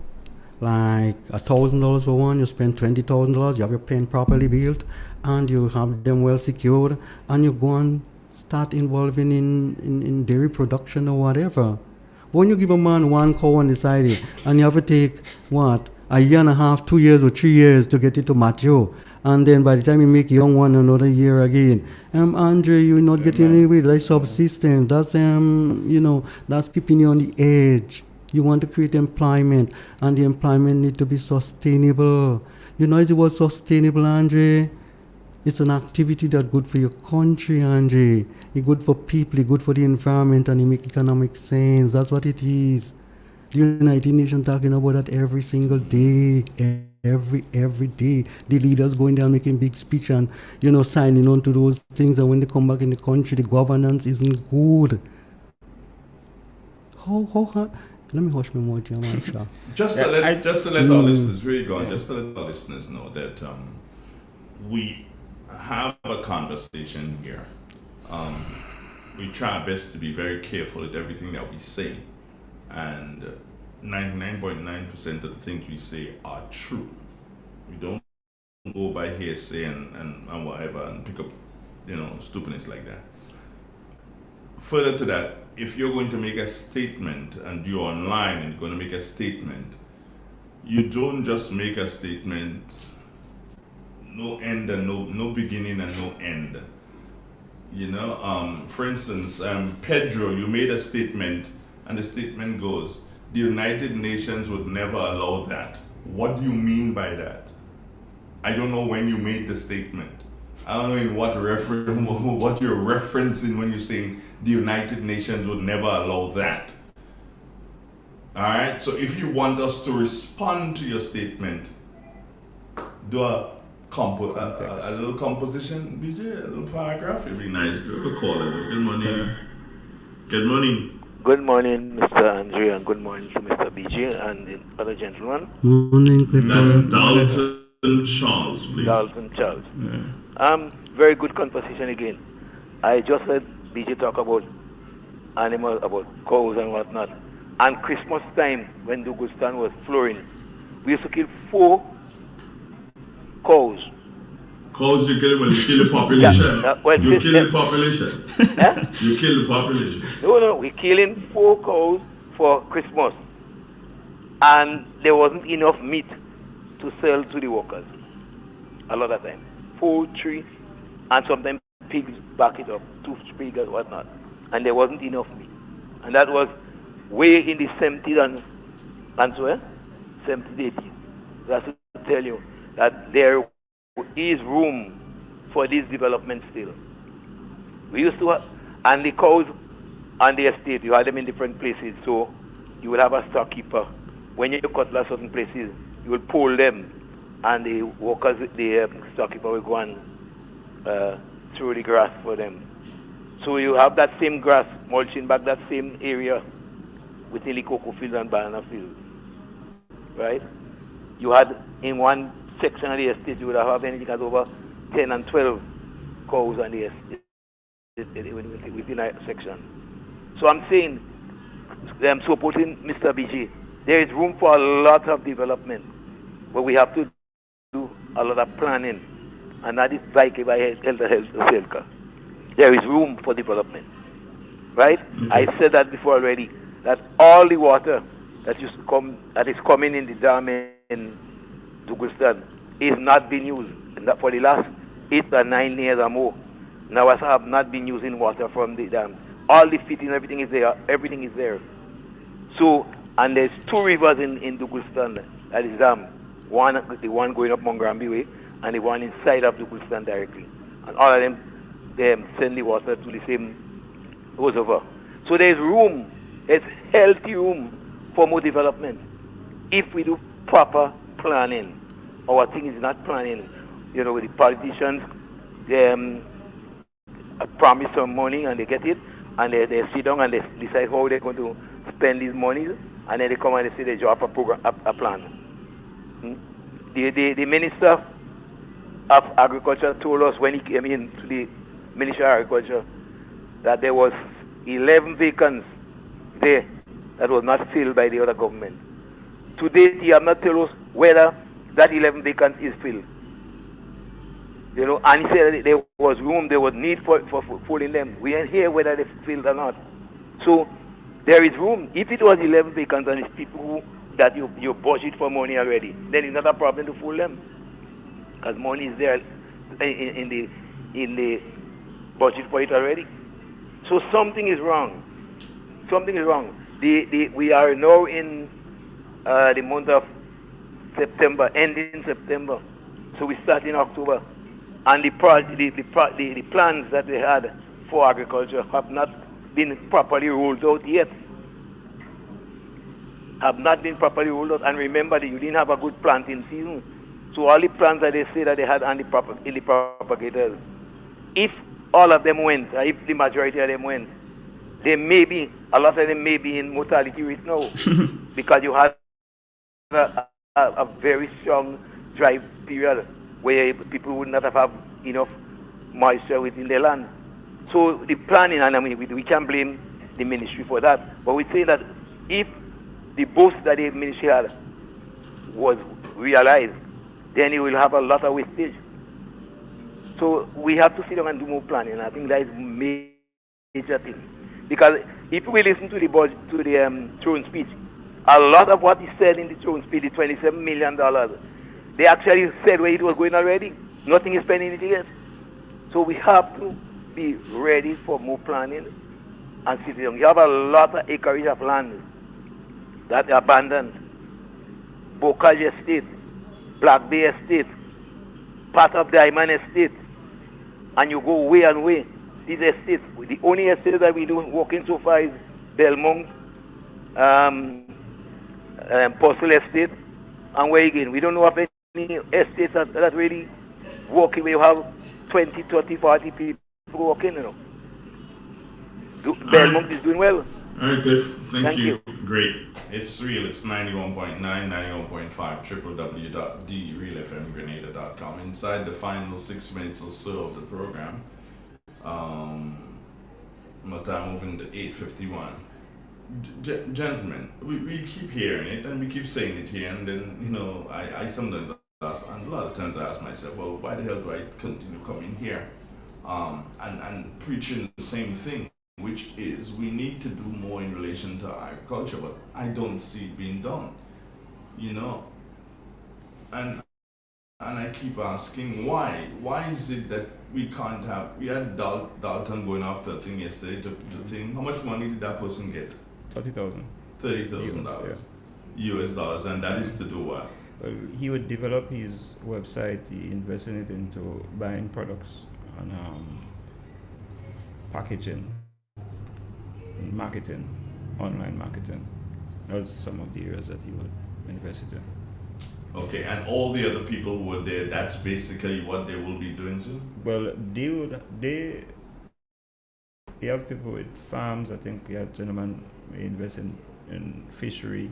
like $1,000 for one, you spend $20,000, you have your pen properly built, and you have them well secured, and you go and start involving in dairy production or whatever. When you give a man one cow on the side, and you have to take, a year and a half, 2 years or 3 years to get it to mature, and then by the time you make young one, another year again. Andre, you're not getting anywhere. That's subsistence. That's, that's keeping you on the edge. You want to create employment, and the employment need to be sustainable. You know the word sustainable, Andre? It's an activity that's good for your country, Andre. It's good for people, it's good for the environment, and it makes economic sense. That's what it is. The United Nations talking about that every single day. Every day. The leaders going there making big speech and, signing on to those things. And when they come back in the country, the governance isn't good. How let me hush my mouth, man. Just to let our listeners, where you going? Just to let our listeners know that we have a conversation here. We try our best to be very careful at everything that we say, and 99.9% of the things we say are true. We don't go by hearsay and whatever and pick up, stupidness like that. Further to that, if you're going to make a statement and you're online and you're going to make a statement, you don't just make a statement, no end and no beginning and no end. For instance, Pedro, you made a statement and the statement goes, the United Nations would never allow that. What do you mean by that? I don't know when you made the statement. I don't know in what you're referencing when you're saying the United Nations would never allow that. All right. So if you want us to respond to your statement, do a little composition, BJ, a little paragraph. It'd be nice. We'll call it. Good morning. Good morning. Good morning, Mr. Andre, and good morning to Mr. BJ and the other gentleman. Morning, That's Dalton Charles, please. Dalton Charles. Very good conversation again. I just heard BJ talk about animals, about cows and whatnot. And Christmas time, when Dugustan was flooring, we used to kill 4 cows. Cows you kill when you kill the population. You kill the population. Huh? You kill the population. No, we're killing 4 cows for Christmas. And there wasn't enough meat to sell to the workers. A lot of time. 4, 3, and sometimes pigs back it up, 2 pigs and whatnot. And there wasn't enough meat. And that was way in the 70s and so 70s, 80s. That's to tell you that there is room for this development still. We used to have, and the cows on the estate, you had them in different places, so you will have a stockkeeper. When you cut at certain places, you will pull them, and the workers, the stockkeeper will go and throw the grass for them. So you have that same grass mulching back that same area within the cocoa fields and banana fields, right? You had in one section of the estate, you would have anything as over 10 and 12 cows on the estate within a section. So I'm saying, I'm supporting Mr. BJ. There is room for a lot of development, but we have to do a lot of planning, and that is like by health. There is room for development, right? I said that before already, that all the water that is coming in the dam in Dugustan is not being used. And that for the last 8 or 9 years or more, now I have not been using water from the dam. All the fitting, everything is there. Everything is there. So, and there's 2 rivers in Dugustan that is dam. The one going up Mongrambi way, and the one inside of Dugustan directly. And all of them, they send the water to the same reservoir. So there's room, there's healthy room for more development. If we do proper planning, our thing is not planning. You know, with the politicians, they promise some money and they get it, and they sit down and they decide how they're going to spend these monies, and then they come and they say they draw up a plan. The Minister of Agriculture told us when he came in to the Ministry of Agriculture that there was 11 vacancies there that was not filled by the other government. To date, he have not told us whether that 11 vacancies is filled. You know, and he said that there was room, there was need for filling them. We ain't hear whether they filled or not. So there is room. If it was 11 vacancies and it's people that you budget for money already, then it's not a problem to fill them, because money is there in the budget for it already. So something is wrong. Something is wrong. We are now in the month of September, ending September. So we start in October. And the plans that they had for agriculture have not been properly rolled out yet. Have not been properly rolled out. And remember that you didn't have a good planting season. So all the plans that they say that they had on the propagators, if all of them went, or if the majority of them went, they may be, a lot of them may be in mortality rate now, because you had a very strong dry period where people would not have enough moisture within their land. So the planning, and I mean, we can't blame the ministry for that, but we say that if the boast that the ministry had was realized, then it will have a lot of wastage. So we have to sit down and do more planning. I think that is major thing. Because if we listen to the throne speech, a lot of what he said in the throne speech, the $27 million, they actually said where it was going already. Nothing is spending it yet. So we have to be ready for more planning and sit down. You have a lot of acreage of land that are abandoned. Bocage Estate, Black Bay Estate, part of the Diamond Estate, and you go way and way. these estates. The only estate that we don't walk in so far is Belmont, Postal Estate, and where again? We don't know of any estates that really walking where you have 20, 30, 40 people walking, you know. Belmont is doing well. All right, Cliff. Thank you. Great. It's real. It's 91.9, 91.5, www.drealfmgrenada.com. Inside the final 6 minutes or so of the program, my time moving to 8:51. Gentlemen, we keep hearing it and we keep saying it here, and then, you know, I sometimes ask, and a lot of times I ask myself, well, why the hell do I continue coming here and preaching the same thing? Which is, we need to do more in relation to agriculture, but I don't see it being done, you know. And I keep asking, why? Why is it that we can't have? We had Dalton going after a thing yesterday to think, how much money did that person get? $30,000. $30,000 US dollars, and that is to do what? Well, he would develop his website. He invested it into buying products and packaging. Marketing, online marketing. Those are some of the areas that he would invest in. Okay, and all the other people who were there, that's basically what they will be doing too? Well, they have people with farms. I think we have gentlemen invest in fishery,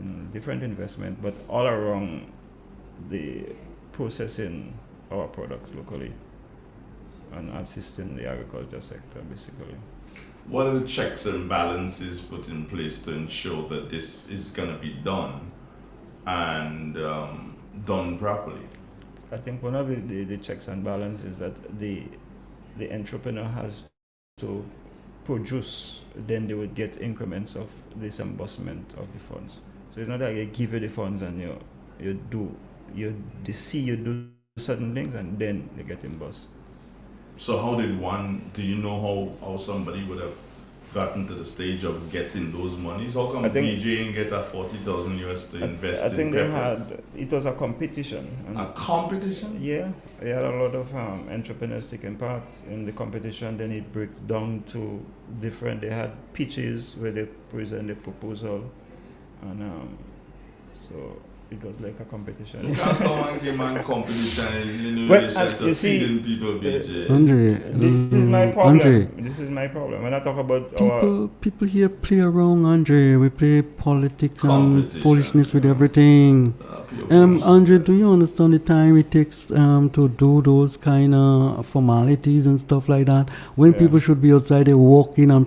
in different investment, but all around the processing our products locally and assisting the agriculture sector basically. What are the checks and balances put in place to ensure that this is going to be done and done properly? I think one of the checks and balances is that the entrepreneur has to produce, then they would get increments of disbursement of the funds. So it's not that you give you the funds and you do certain things and then they get reimbursed. So do you know how somebody would have gotten to the stage of getting those monies? How come BJ didn't get that 40,000 US to invest in? I think it was a competition. A competition? Yeah, they had a lot of entrepreneurs taking part in the competition. Then it broke down to they had pitches where they present the proposal, and so it was like a competition. You can't come and give man competition, feeding people, BJ. Andre, this is my problem. Andre, this is my problem. When I talk about people here play around, Andre. We play politics and foolishness with everything. Andre, do you understand the time it takes to do those kind of formalities and stuff like that? When people should be outside, they walk in and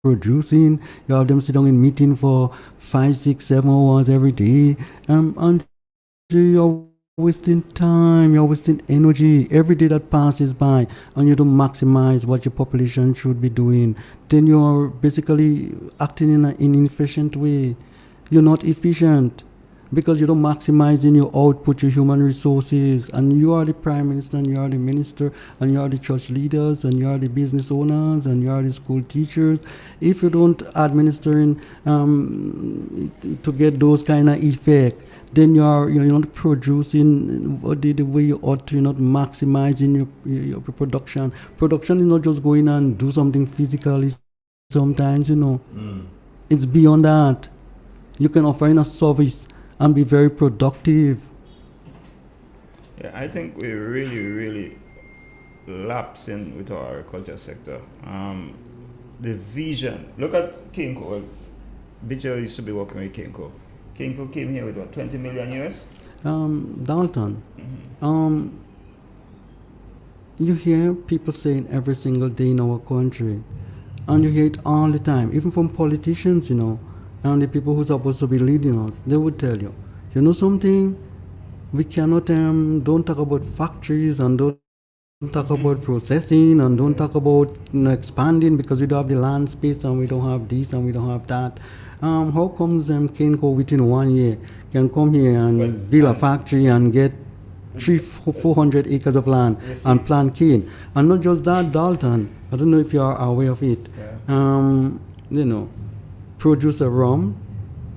producing. You have them sit down in meeting for 5, 6, 7 hours every day, and you're wasting time, you're wasting energy every day that passes by, and you don't maximize what your population should be doing. Then you're basically acting in an inefficient way. You're not efficient because you don't maximize in your output, your human resources, and you are the prime minister, and you are the minister, and you are the church leaders, and you are the business owners, and you are the school teachers. If you don't administer to get those kind of effect, then you're not producing the way you ought to. You're not maximizing your production. Production is not just going and do something physically. Sometimes, it's beyond that. You can offer in a service and be very productive. Yeah, I think we really lapse in with our agriculture sector. The vision. Look at Kinko. BJ used to be working with Kinko. Kinko came here with what, 20 million US? Dalton. You hear people saying every single day in our country, and you hear it all the time, even from politicians, and the people who are supposed to be leading us. They would tell you, you know something, we cannot, don't talk about factories, and don't talk about processing, and don't talk about expanding, because we don't have the land space, and we don't have this, and we don't have that. How comes Kenco within 1 year can come here and build a factory and get 300-400 acres of land and plant cane? And not just that, Dalton, I don't know if you are aware of it. Produce a rum,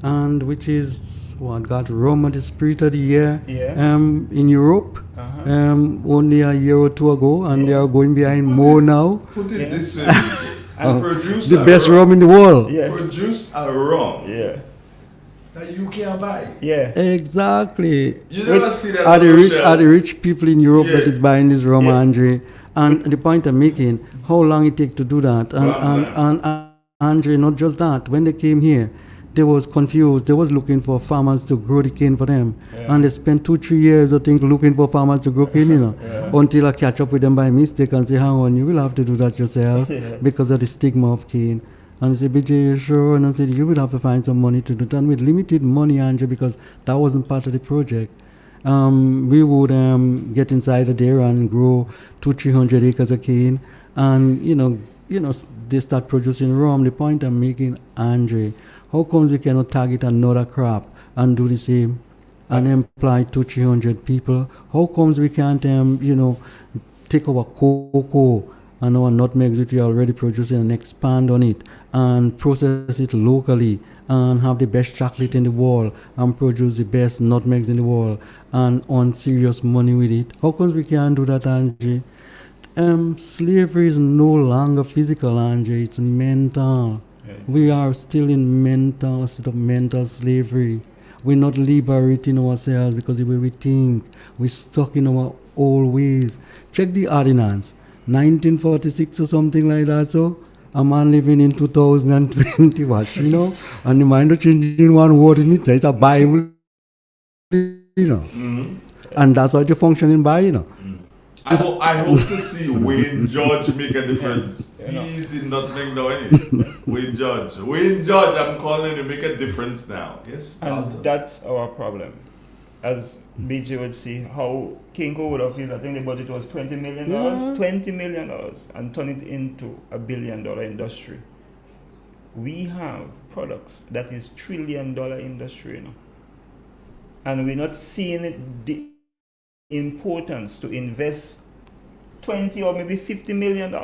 and which is got rum of the spirit of the year in Europe. only a year or two ago, and they are going behind more now. Put it this way, and produce the best rum in the world. Produce a rum. Yeah. That you can buy. Yeah. Exactly. You never see that are on the the rich shelf. are the rich people in Europe that is buying this rum, Andre. And the point I'm making, how long it take to do that? And Andre, not just that. When they came here, they was confused. They was looking for farmers to grow the cane for them. And they spent 2-3 years, I think, looking for farmers to grow cane, until I catch up with them by mistake and say, hang on, you will have to do that yourself because of the stigma of cane. And I said, BJ, you sure? And I said, you will have to find some money to do that. And with limited money, Andre, because that wasn't part of the project. We would get inside there and grow 200-300 acres of cane, and they start producing rum. The point I'm making, Andre, how comes we cannot target another crop and do the same and employ 200-300 people? How comes we can't take our cocoa and our nutmegs which we are already producing and expand on it and process it locally and have the best chocolate in the world and produce the best nutmegs in the world and earn serious money with it? How comes we can't do that, Angie? Slavery is no longer physical, Angie. It's mental. We are still in a state of mental slavery. We're not liberating ourselves because the way we think. We're stuck in our old ways. Check the ordinance. 1946 or something like that, so a man living in 2020, and the mind of changing one word in it, it's a Bible, and that's what you're functioning by, I hope to see Wayne George make a difference. He's in nothing now, Wayne George, I'm calling him, make a difference now. Yes, and that's our problem. As BJ would see, how Kinko would have felt, I think the budget was $20 million, $20 million, and turn it into $1 billion industry. We have products that is $1 trillion industry, and we're not seeing the importance to invest $20 or maybe $50 million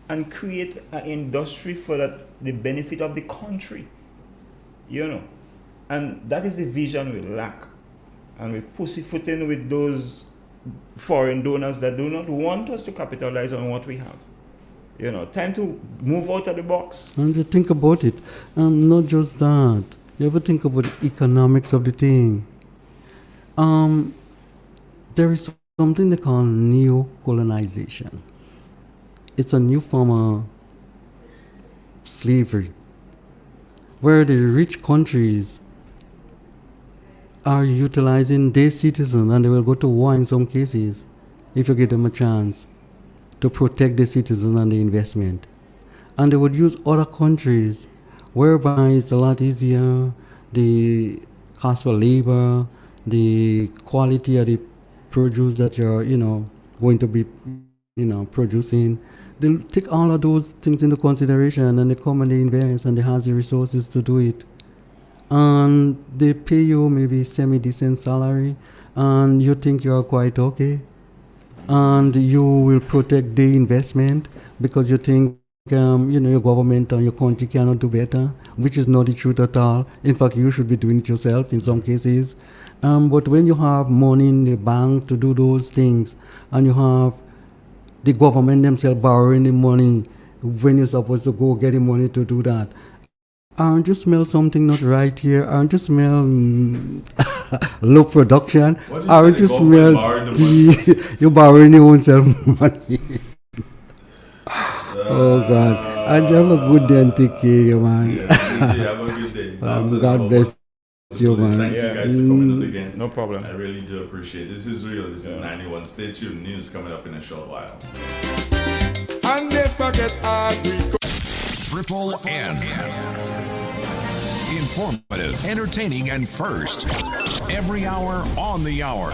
and create an industry for the benefit of the country, and that is the vision we lack. And we pussyfooting with those foreign donors that do not want us to capitalize on what we have. Time to move out of the box. And you think about it. Not just that. You ever think about the economics of the thing? There is something they call neo-colonization. It's a new form of slavery, where the rich countries are utilizing their citizens, and they will go to war in some cases if you give them a chance to protect the citizens and the investment. And they would use other countries whereby it's a lot easier, the cost for labor, the quality of the produce that you're going to be producing. They'll take all of those things into consideration, and they come and they invest, and they have the resources to do it. And they pay you maybe semi-decent salary, and you think you're quite okay, and you will protect the investment because you think your government and your country cannot do better, which is not the truth at all. In fact, you should be doing it yourself in some cases. But when you have money in the bank to do those things, and you have the government themselves borrowing the money when you're supposed to go get the money to do that, aren't you smell something not right here? Aren't you smell low production? Aren't you smell you're borrowing your own self money? Oh God! And you have a good day and take care, man. Yeah, have a good day. God bless you, man. Thank you guys for coming on again. No problem. I really do appreciate it. This is real. This is 91. Stay tuned. News coming up in a short while. And they forget Triple N. Informative, entertaining, and first. Every hour on the hour.